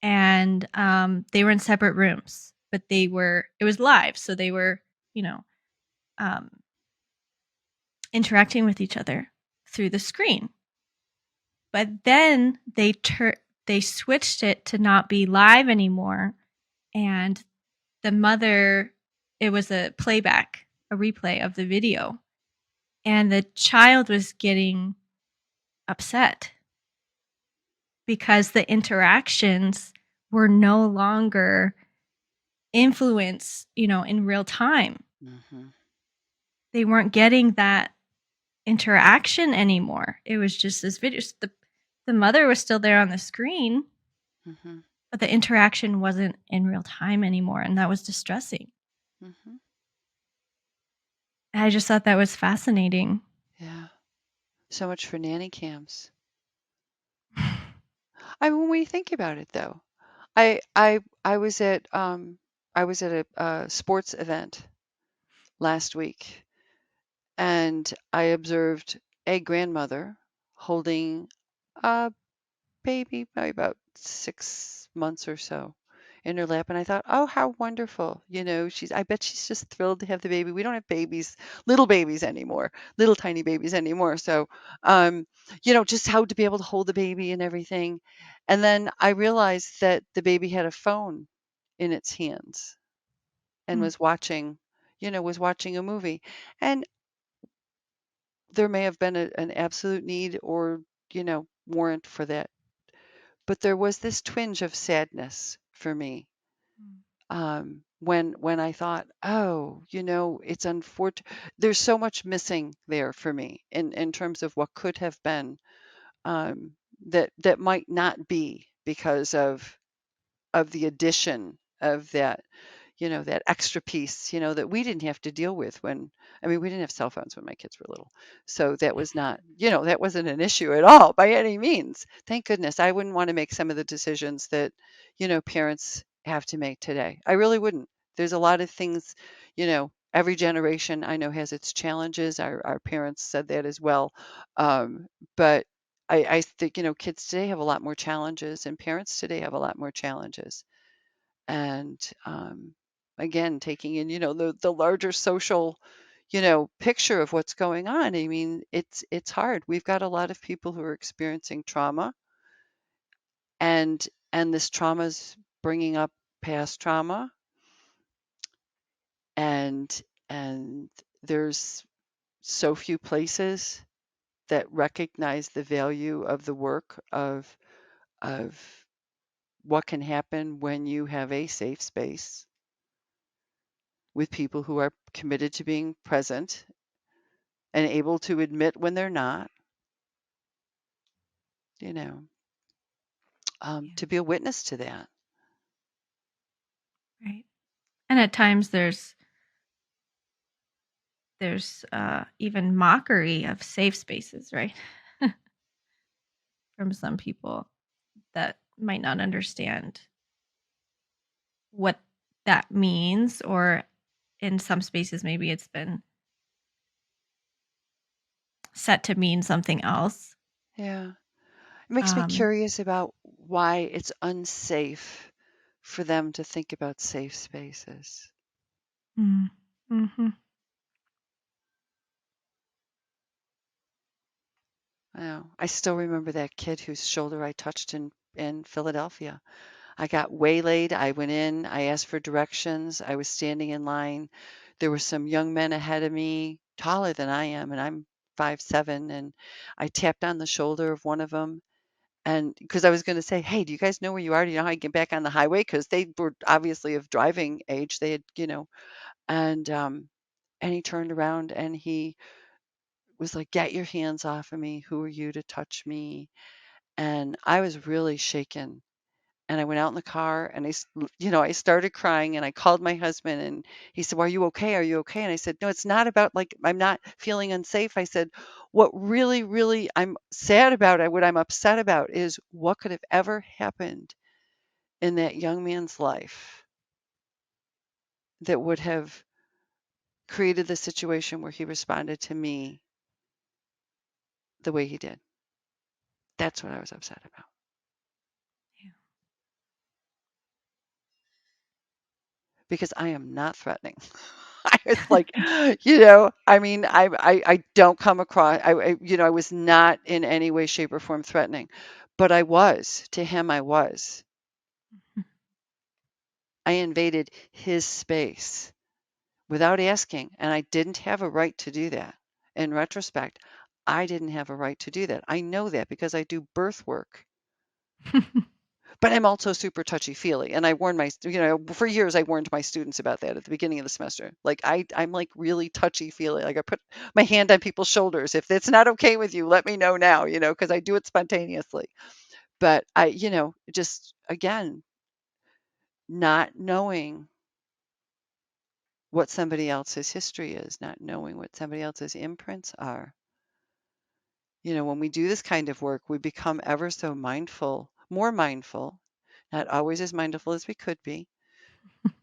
and they were in separate rooms, but it was live, so they were, you know, um, interacting with each other through the screen. But then they switched it to not be live anymore, and the mother, it was a playback, a replay of the video, and the child was getting upset because the interactions were no longer influence, in real time. Mm-hmm. They weren't getting that interaction anymore. It was just this video. The mother was still there on the screen, Mm-hmm. but the interaction wasn't in real time anymore, and that was distressing. Mm-hmm. And I just thought that was fascinating. Yeah. So much for nanny cams. When we think about it, though, I was at a sports event last week, and I observed a grandmother holding a baby, probably about 6 months or so, in her lap, and I thought, oh, how wonderful! I bet she's just thrilled to have the baby. We don't have little babies anymore, little tiny babies anymore. So, um, just how to be able to hold the baby and everything. And then I realized that the baby had a phone in its hands and Mm, was watching a movie. And there may have been an absolute need or, warrant for that. But there was this twinge of sadness for me, mm, when I thought, oh, it's unfortunate. There's so much missing there for me in terms of what could have been, um, that might not be because of the addition of that extra piece, that we didn't have to deal with we didn't have cell phones when my kids were little. So that was not, that wasn't an issue at all by any means. Thank goodness. I wouldn't want to make some of the decisions that, parents have to make today. I really wouldn't. There's a lot of things, every generation I know has its challenges. Our parents said that as well. But I think, kids today have a lot more challenges and parents today have a lot more challenges. And again, taking in, the larger social, picture of what's going on. I mean, it's hard. We've got a lot of people who are experiencing trauma, and this trauma's bringing up past trauma, and and there's so few places that recognize the value of the work of what can happen when you have a safe space with people who are committed to being present and able to admit when they're not, you know, yeah, to be a witness to that. right. And at times there's even mockery of safe spaces, right? From some people that might not understand what that means, or in some spaces maybe it's been set to mean something else. Yeah. It makes me Um, curious about why it's unsafe for them to think about safe spaces. mm, mhm, I still remember that kid whose shoulder I touched in Philadelphia. I got waylaid. I went in. I asked for directions. I was standing in line. There were some young men ahead of me, taller than I am, and I'm 5'7", and I tapped on the shoulder of one of them. And because I was going to say, hey, do you guys know where you are? Do you know how I get back on the highway? Because they were obviously of driving age. They had, and he turned around and he was like, get your hands off of me. Who are you to touch me? And I was really shaken. And I went out in the car and I started crying and I called my husband and he said, well, are you okay? Are you okay? And I said, no, it's not about like, I'm not feeling unsafe. I said, what really, really I'm sad about, what I'm upset about is what could have ever happened in that young man's life that would have created the situation where he responded to me the way he did. That's what I was upset about. Yeah. Because I am not threatening. I was like, I mean, I don't come across, I was not in any way, shape, or form threatening, but I was. To him, I was. I invaded his space without asking, and I didn't have a right to do that. In retrospect, I didn't have a right to do that. I know that because I do birth work. But I'm also super touchy-feely, and I warned for years I warned my students about that at the beginning of the semester. Like I'm like really touchy-feely. Like I put my hand on people's shoulders. If it's not okay with you, let me know now, because I do it spontaneously. But just again, not knowing what somebody else's history is, not knowing what somebody else's imprints are. When we do this kind of work, we become ever so mindful, more mindful, not always as mindful as we could be,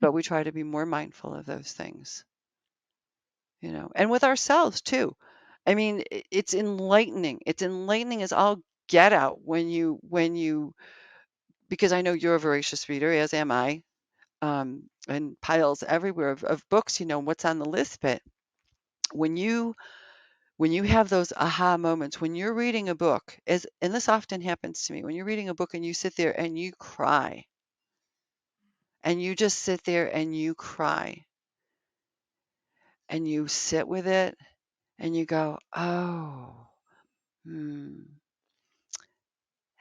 but we try to be more mindful of those things, and with ourselves too. I mean, it's enlightening. It's enlightening as all get out because I know you're a voracious reader, as am I, and piles everywhere of books, what's on the list. But when you have those aha moments, when you're reading a book, and this often happens to me, when you're reading a book and you sit there and you cry, and you just sit there and you cry, and you sit with it, and you go, oh,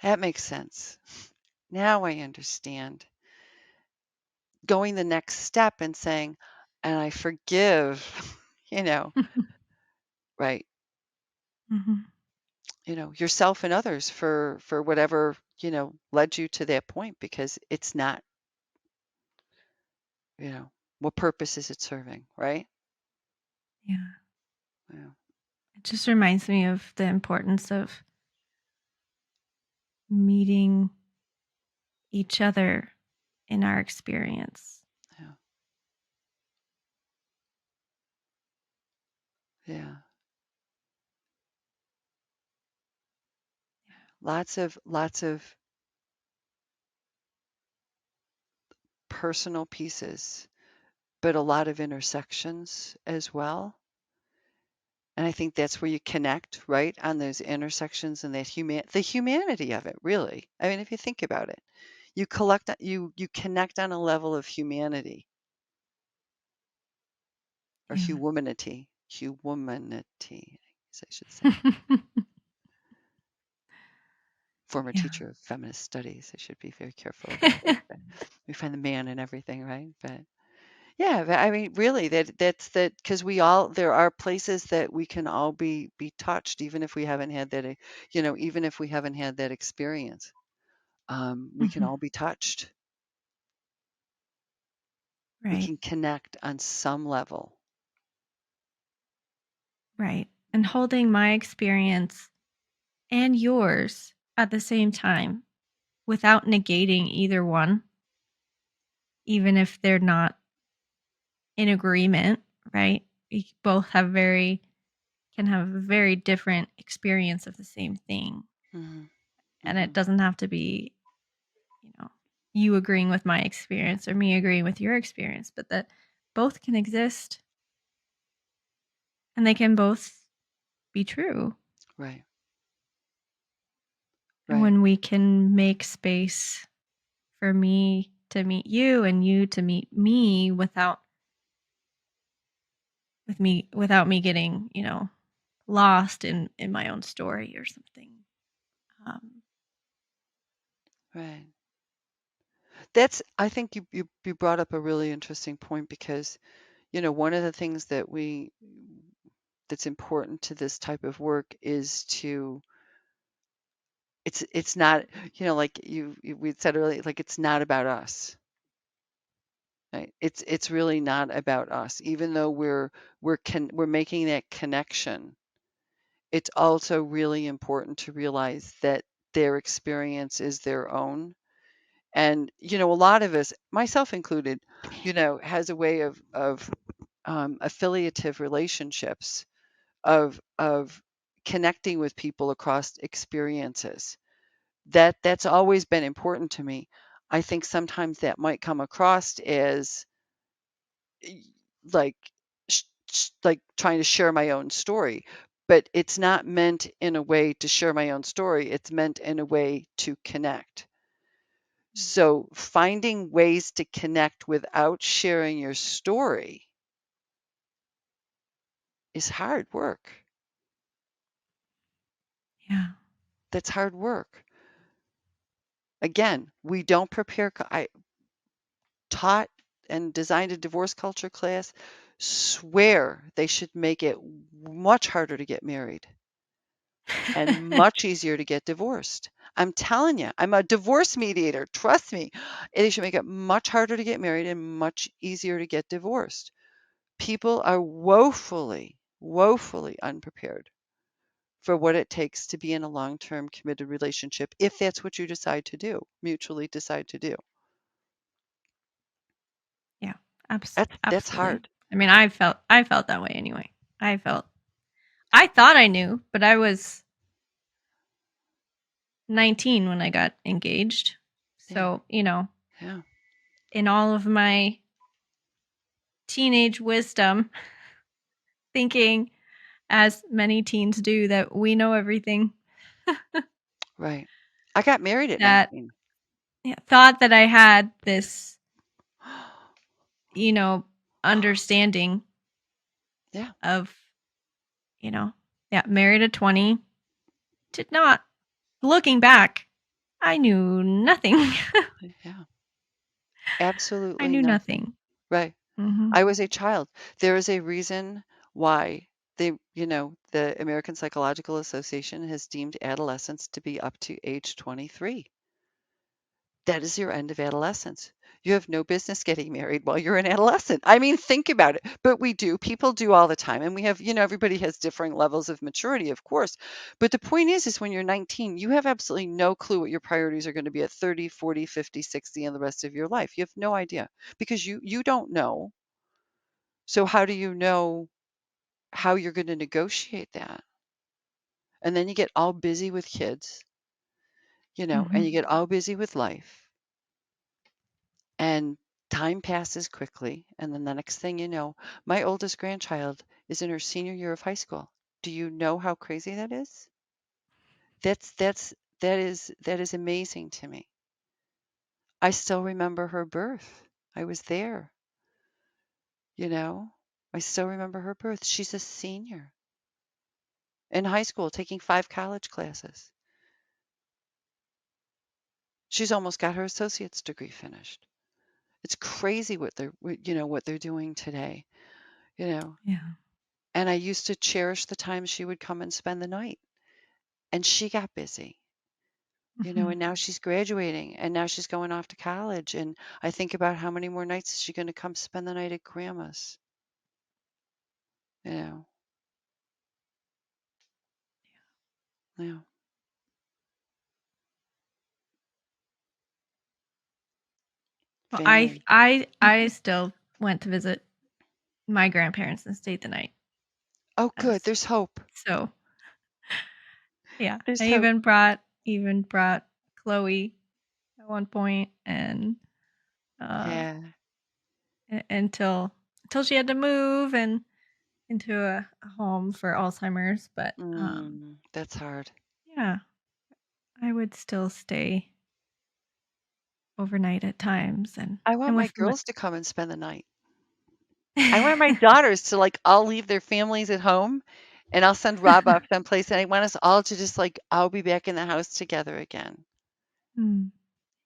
that makes sense. Now I understand. Going the next step and saying, and I forgive, right, Mhm. yourself and others for whatever, led you to that point, because it's not, what purpose is it serving, right? Yeah. Yeah. It just reminds me of the importance of meeting each other in our experience. Yeah. Yeah. Lots of personal pieces, but a lot of intersections as well. And I think that's where you connect, right, on those intersections and the humanity of it, really. I mean, if you think about it, you connect on a level of humanity or Yeah. humanity, as I should say. Former Yeah. teacher of feminist studies, I should be very careful about that. But we find the man in everything, right? But yeah, but I mean, really, that's that, because there are places that we can all be touched, even if we haven't had that, even if we haven't had that experience. We can Mhm. all be touched. We Right. can connect on some level. Right. And holding my experience and yours at the same time without negating either one, even if they're not in agreement, right? We both can have a very different experience of the same thing. Hmm. And it Hmm. doesn't have to be, you know, you agreeing with my experience or me agreeing with your experience, but that both can exist and they can both be true. Right. And Right. when we can make space for me to meet you and you to meet me without me getting, lost in my own story or something. Um, Right. I think you brought up a really interesting point, because, one of the things that's important to this type of work is it's not, like we said earlier, like it's not about us, right? It's really not about us, even though we're making that connection. It's also really important to realize that their experience is their own. And, a lot of us, myself included, has a way of affiliative relationships, of connecting with people across experiences. That's always been important to me. I think sometimes that might come across as like like trying to share my own story, but it's not meant in a way to share my own story. It's meant in a way to connect. So finding ways to connect without sharing your story is hard work. Yeah. That's hard work. Again, we don't prepare. I taught and designed a divorce culture class. Swear they should make it much harder to get married and much easier to get divorced. I'm telling you, I'm a divorce mediator. Trust me. They should make it much harder to get married and much easier to get divorced. People are woefully, woefully unprepared for what it takes to be in a long-term committed relationship if that's what you decide to do, mutually decide to do. Yeah. That's Absolutely. hard. I mean, I felt that way anyway. I thought I knew, but I was 19 when I got engaged. Yeah. So, Yeah. in all of my teenage wisdom, thinking as many teens do that we know everything, Right. I got married at that 19. thought that I had this, understanding Yeah. of, married at 20, did not, looking back, I knew nothing. Yeah. I Absolutely knew nothing. nothing. Right. Hmm. I was a child. There is a reason why the American Psychological Association has deemed adolescence to be up to age 23. That is your end of adolescence. You have no business getting married while you're an adolescent. I mean, think about it. But we do. People do all the time. And we have, everybody has differing levels of maturity, of course. But the point is when you're 19, you have absolutely no clue what your priorities are going to be at 30, 40, 50, 60, and the rest of your life. You have no idea because you don't know. So how do you know how you're going to negotiate that? And then you get all busy with kids, and you Hmm. get all busy with life. And time passes quickly, and then the next thing you know, my oldest grandchild is in her senior year of high school. Do you know how crazy that is? That's that's that is amazing to me. I still remember her birth. I was there, you know. I still remember her birth. She's a senior in high school taking 5 college classes. She's almost got her associate's degree finished. It's crazy what they're doing today, you know. Yeah. And I used to cherish the time she would come and spend the night. And she got busy, Hmm. and now she's graduating and now she's going off to college. And I think about how many more nights is she going to come spend the night at grandma's, you know. Yeah. Well, I Family. I I still went to visit my grandparents and stayed the night. Oh, good. As There's hope. so, yeah. There's I hope. even brought Chloe at one point, and uh, Yeah. until she had to move and into a home for Alzheimer's. But That's hard. yeah, I would still stay overnight at times, and I want and my with my girls to come and spend the night. I want my daughters to all leave their families at home and I'll send Rob off someplace and I want us all to just I'll be back in the house together again. Mm,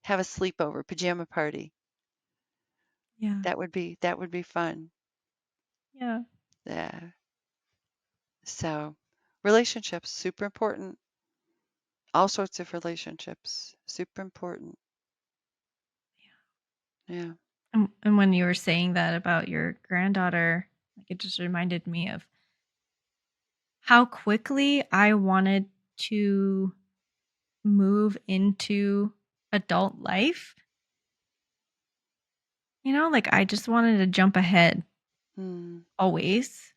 Have a sleepover, pajama party. yeah, That would be fun. yeah. Yeah. So, relationships super important. All sorts of relationships super important. Yeah. And when you were saying that about your granddaughter, like it just reminded me of how quickly I wanted to move into adult life. Like I just wanted to jump ahead Mm, always,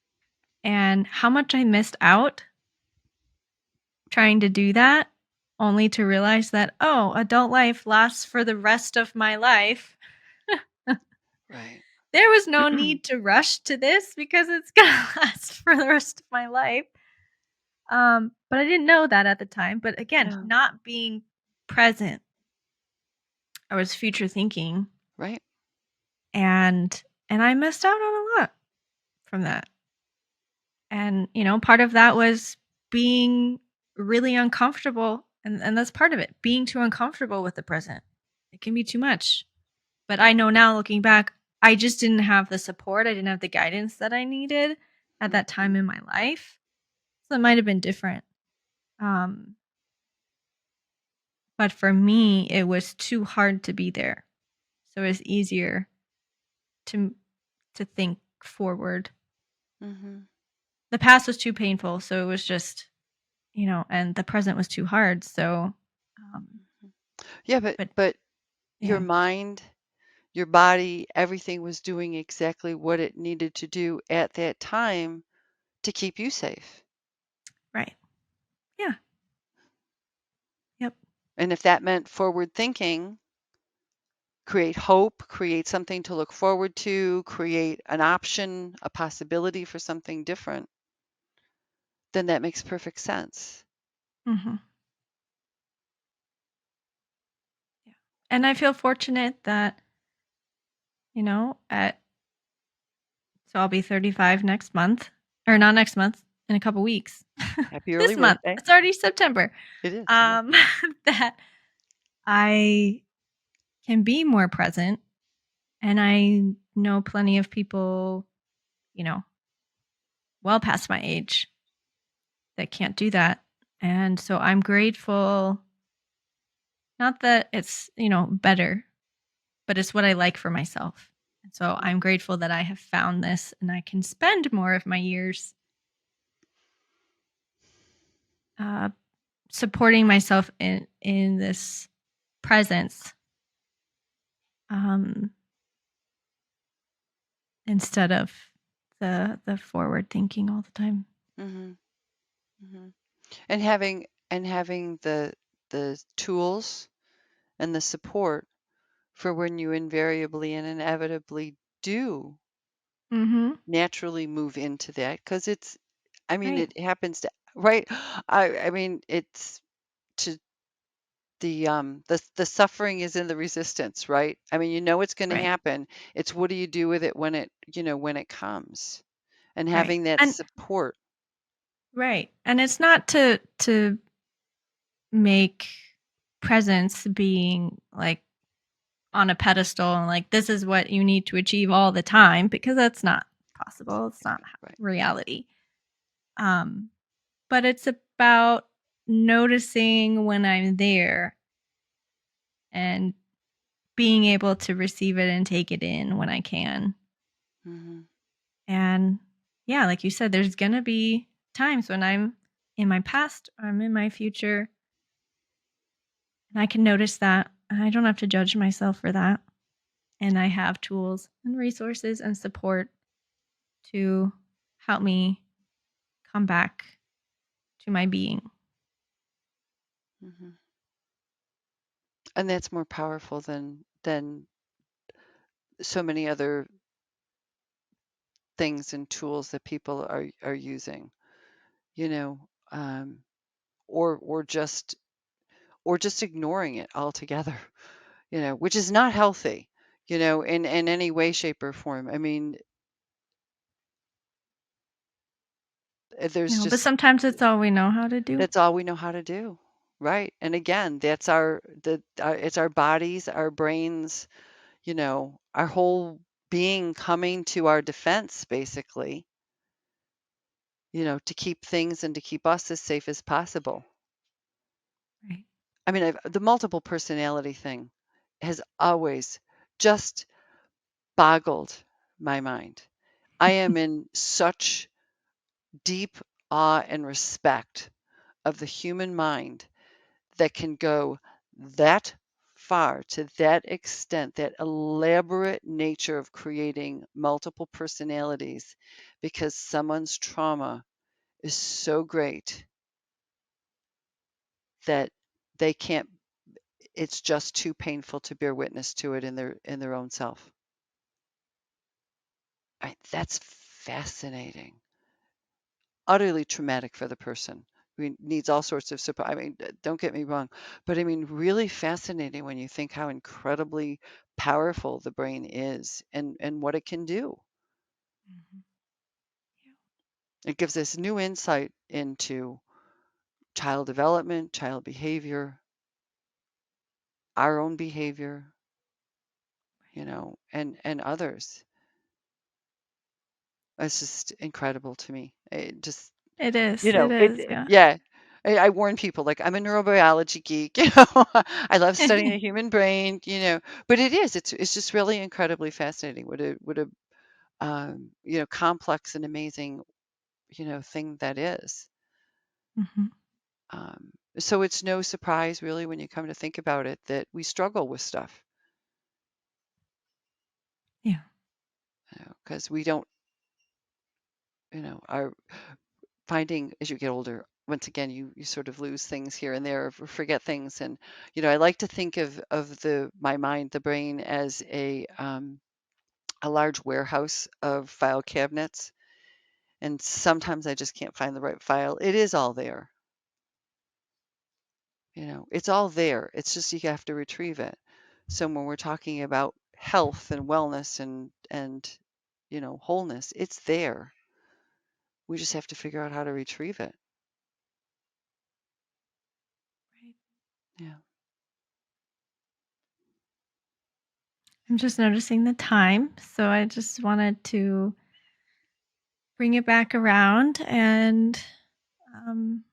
and how much I missed out trying to do that only to realize that, oh, adult life lasts for the rest of my life. Right. There was no need to rush to this because it's going to last for the rest of my life. But I didn't know that at the time. But again, Yeah. not being present, I was future thinking, Right. and I missed out on a lot from that. And part of that was being really uncomfortable, and that's part of it. Being too uncomfortable with the present. It can be too much. But I know now, looking back, I just didn't have the support. I didn't have the guidance that I needed at that time Mhm. in my life. So it might have been different. Um, but for me, it was too hard to be there. So it's easier to to think forward. Mhm. The past was too painful, so it was just, and the present was too hard. So, Mhm. Yeah, but but but your yeah, mind, your body, everything was doing exactly what it needed to do at that time to keep you safe. right, yeah, yep, And if that meant forward thinking, create hope, create something to look forward to, create an option, a possibility for something different, then that makes perfect sense. hmm yeah. And I feel fortunate that at so I'll be 35 next month, or not next month, in a couple weeks. Happy early This month, birthday. it's already September. It is, yeah. Um, that I can be more present, and I know plenty of people, you know, well past my age that can't do that. And so I'm grateful, not that it's, better, but it's what I like for myself. And so I'm grateful that I have found this and I can spend more of my years uh, supporting myself in this presence, um, instead of the forward thinking all the time. Mhm. Mhm. And having the tools and the support for when you invariably and inevitably do Mm-hmm. naturally move into that, because I mean, Right. it happens to, right? I mean, it's to the suffering is in the resistance, right? I mean, you know it's going to Right. happen. It's what do you do with it when it comes, and Right. having that And support. right. And it's not to make presence being like on a pedestal and like this is what you need to achieve all the time, because that's not possible. It's not Right. reality. Um but it's about noticing when I'm there and being able to receive it and take it in when I can. Hmm. And yeah, like you said, there's going to be times when I'm in my past or I'm in my future, and I can notice that. I don't have to judge myself for that. And I have tools and resources and support to help me come back to my being. Hmm. And that's more powerful than so many other things and tools that people are using, you know, um, or just ignoring it altogether, which is not healthy, in any way, shape, or form. I mean, there's But just sometimes it's all we know how to do. that's all we know how to do, right? And again, that's it's our bodies, our brains, our whole being coming to our defense, basically, to keep things and to keep us as safe as possible. Right. I mean, the multiple personality thing has always just boggled my mind. I am in such deep awe and respect of the human mind that can go that far, to that extent, that elaborate nature of creating multiple personalities because someone's trauma is so great that they can't, it's just too painful to bear witness to it in their own self. That's fascinating. Utterly traumatic for the person. I mean, needs all sorts of support. I mean, don't get me wrong, but I mean, really fascinating when you think how incredibly powerful the brain is and what it can do. Mhm. Yeah. It gives us new insight into child development, child behavior, our own behavior, and others. It's just incredible to me. It just, It is. It is. Yeah. yeah. I warn people, like, I'm a neurobiology geek, I love studying the human brain, but it's just really incredibly fascinating what a complex and amazing, thing that is. Mhm. So it's no surprise really when you come to think about it that we struggle with stuff, Yeah. because we don't, are finding as you get older, once again, you sort of lose things here and there, forget things. And, I like to think of my mind, the brain, as a large warehouse of file cabinets. And sometimes I just can't find the right file. It is all there. It's all there. It's just you have to retrieve it. So when we're talking about health and wellness and wholeness, it's there. We just have to figure out how to retrieve it. Right. Yeah. I'm just noticing the time, so I just wanted to bring it back around and um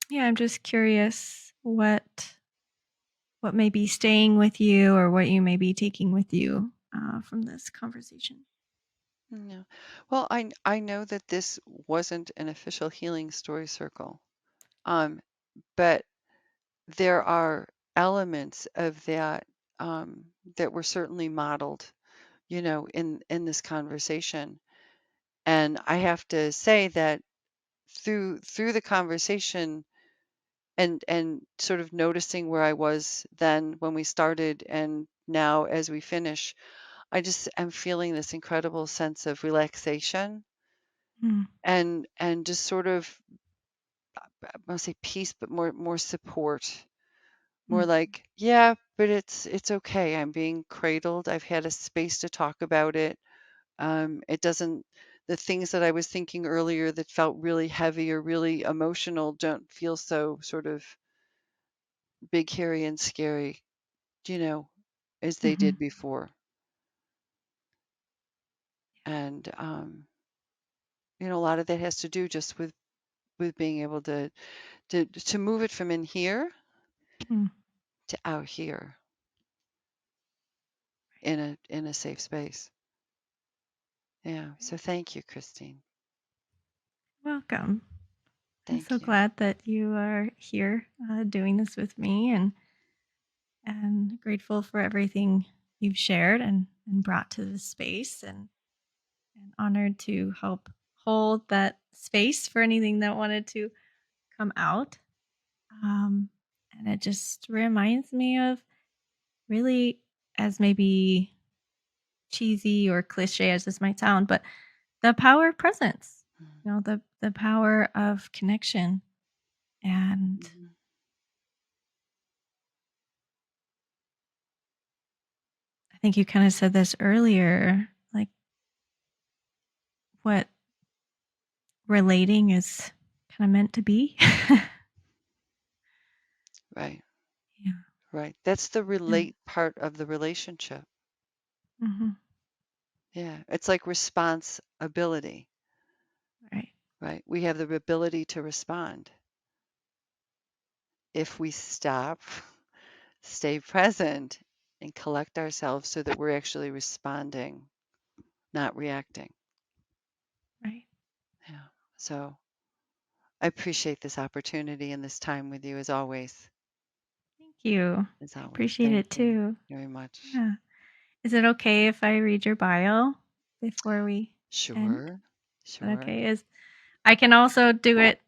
yeah, I'm just curious what may be staying with you or what you may be taking with you from this conversation. Yeah. Well, I know that this wasn't an official healing story circle, um, but there are elements of that that were certainly modeled, in this conversation. And I have to say that through the conversation and sort of noticing where I was then when we started and now as we finish, I just am feeling this incredible sense of relaxation Mm, and just sort of, I want to say peace, but more support. More mm, like, yeah, but it's okay. I'm being cradled. I've had a space to talk about it. It doesn't, the things that I was thinking earlier that felt really heavy or really emotional don't feel so sort of big, hairy, and scary, you know, as they mhm. did before. And a lot of that has to do just with being able to move it from in here Mm. to out here in a safe space. Yeah. So thank you, Christine. Welcome. I'm so Thank you. glad that you are here doing this with me and grateful for everything you've shared and brought to this space and honored to help hold that space for anything that wanted to come out. Um, and it just reminds me of really, as maybe cheesy or cliche as this might sound, but the power of presence, the power of connection. And Mhm. I think you kind of said this earlier, like what relating is kind of meant to be. Right. Yeah. Right. That's the And relate part of the relationship. mhm, Yeah. It's like responsibility, right, right? We have the ability to respond if we stop, stay present, and collect ourselves so that we're actually responding, not reacting. right. Yeah. So I appreciate this opportunity and this time with you as always. Thank you. As I always. appreciate Thank it you too. very much. Yeah. Is it okay if I read your bio before we end? Sure. Is that Sure. okay? Is I can also do it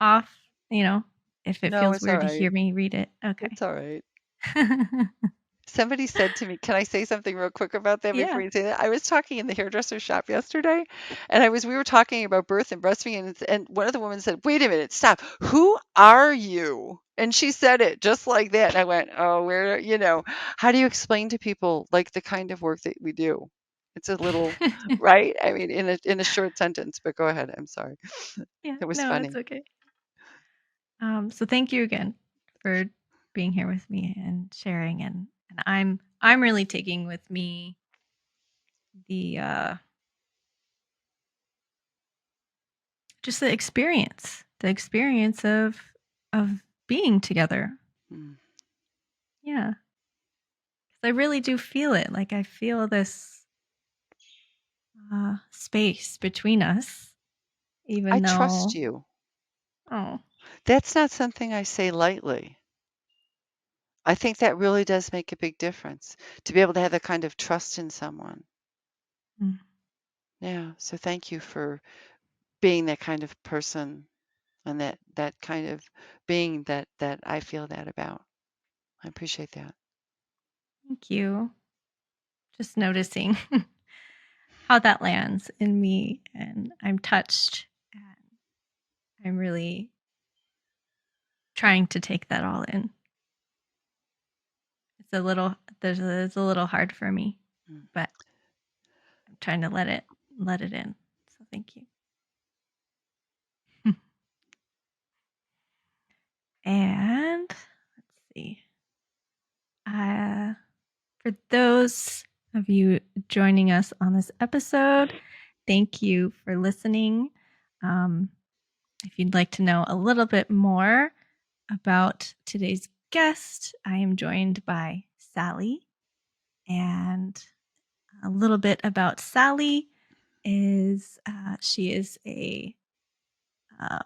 off. if it No, feels it's all weird to right. hear me read it. Okay. It's all right. Somebody said to me, "Can I say something real quick about that before Yeah. you say that?" I was talking in the hairdresser shop yesterday, and we were talking about birth and breastfeeding, and one of the women said, "Wait a minute, stop. Who are you?" And she said it just like that. And I went, "Oh, how do you explain to people like the kind of work that we do?" It's a little, right? I mean, in a short sentence, but go ahead. I'm sorry. Yeah. It was No, it's funny. okay. So thank you again for being here with me and sharing, and I'm really taking with me the just the experience of being together. Mm. Yeah. 'Cause I really do feel it. Like I feel this space between us, I even trust though, you. oh, That's not something I say lightly. I think that really does make a big difference to be able to have that kind of trust in someone. mm, Yeah. So thank you for being that kind of person and that kind of being that I feel that about. I appreciate that. thank you. Just noticing how that lands in me, and I'm touched, and I'm really trying to take that all in. It's a little hard for me, Mm. but I'm trying to let it in. So thank you. And let's see. Uh, for those of you joining us on this episode, thank you for listening. Um, if you'd like to know a little bit more about today's guest, I am joined by Sally. And a little bit about Sally is she is a uh,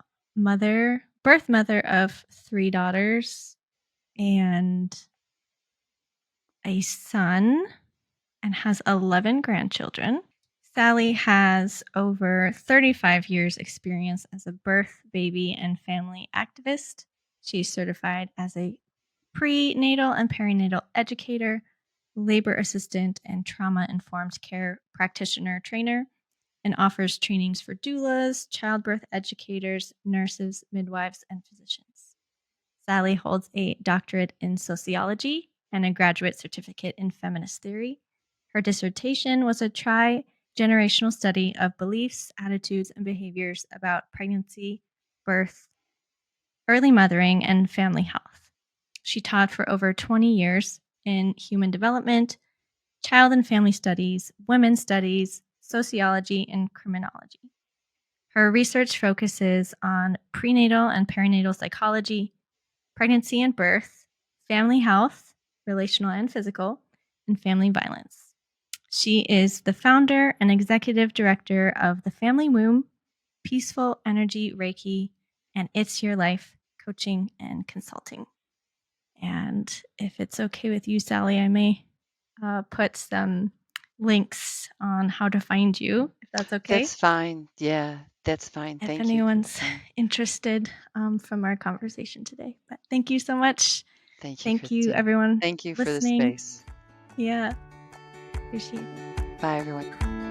birth mother of 3 daughters and a son, and has 11 grandchildren. Sally has over 35 years experience as a birth, baby, and family activist. She's certified as a prenatal and perinatal educator, labor assistant, and trauma-informed care practitioner trainer, and offers trainings for doulas, childbirth educators, nurses, midwives, and physicians. Sally holds a doctorate in sociology and a graduate certificate in feminist theory. Her dissertation was a tri-generational study of beliefs, attitudes, and behaviors about pregnancy, birth, early mothering, and family health. She taught for over 20 years in human development, child and family studies, women's studies, sociology, and criminology. Her research focuses on prenatal and perinatal psychology, pregnancy and birth, family health, relational and physical, and family violence. She is the founder and executive director of the Family Womb, Peaceful Energy Reiki, and It's Your Life coaching and consulting. And if it's okay with you, Sally, I may put some links on how to find you, if that's okay. That's fine. Yeah, that's fine. If Thank you for anyone's saying. interested from our conversation today. But thank you so much. Thank you, Thank you, Christine. everyone Thank you for the listening. space. Yeah, appreciate it. Bye, everyone.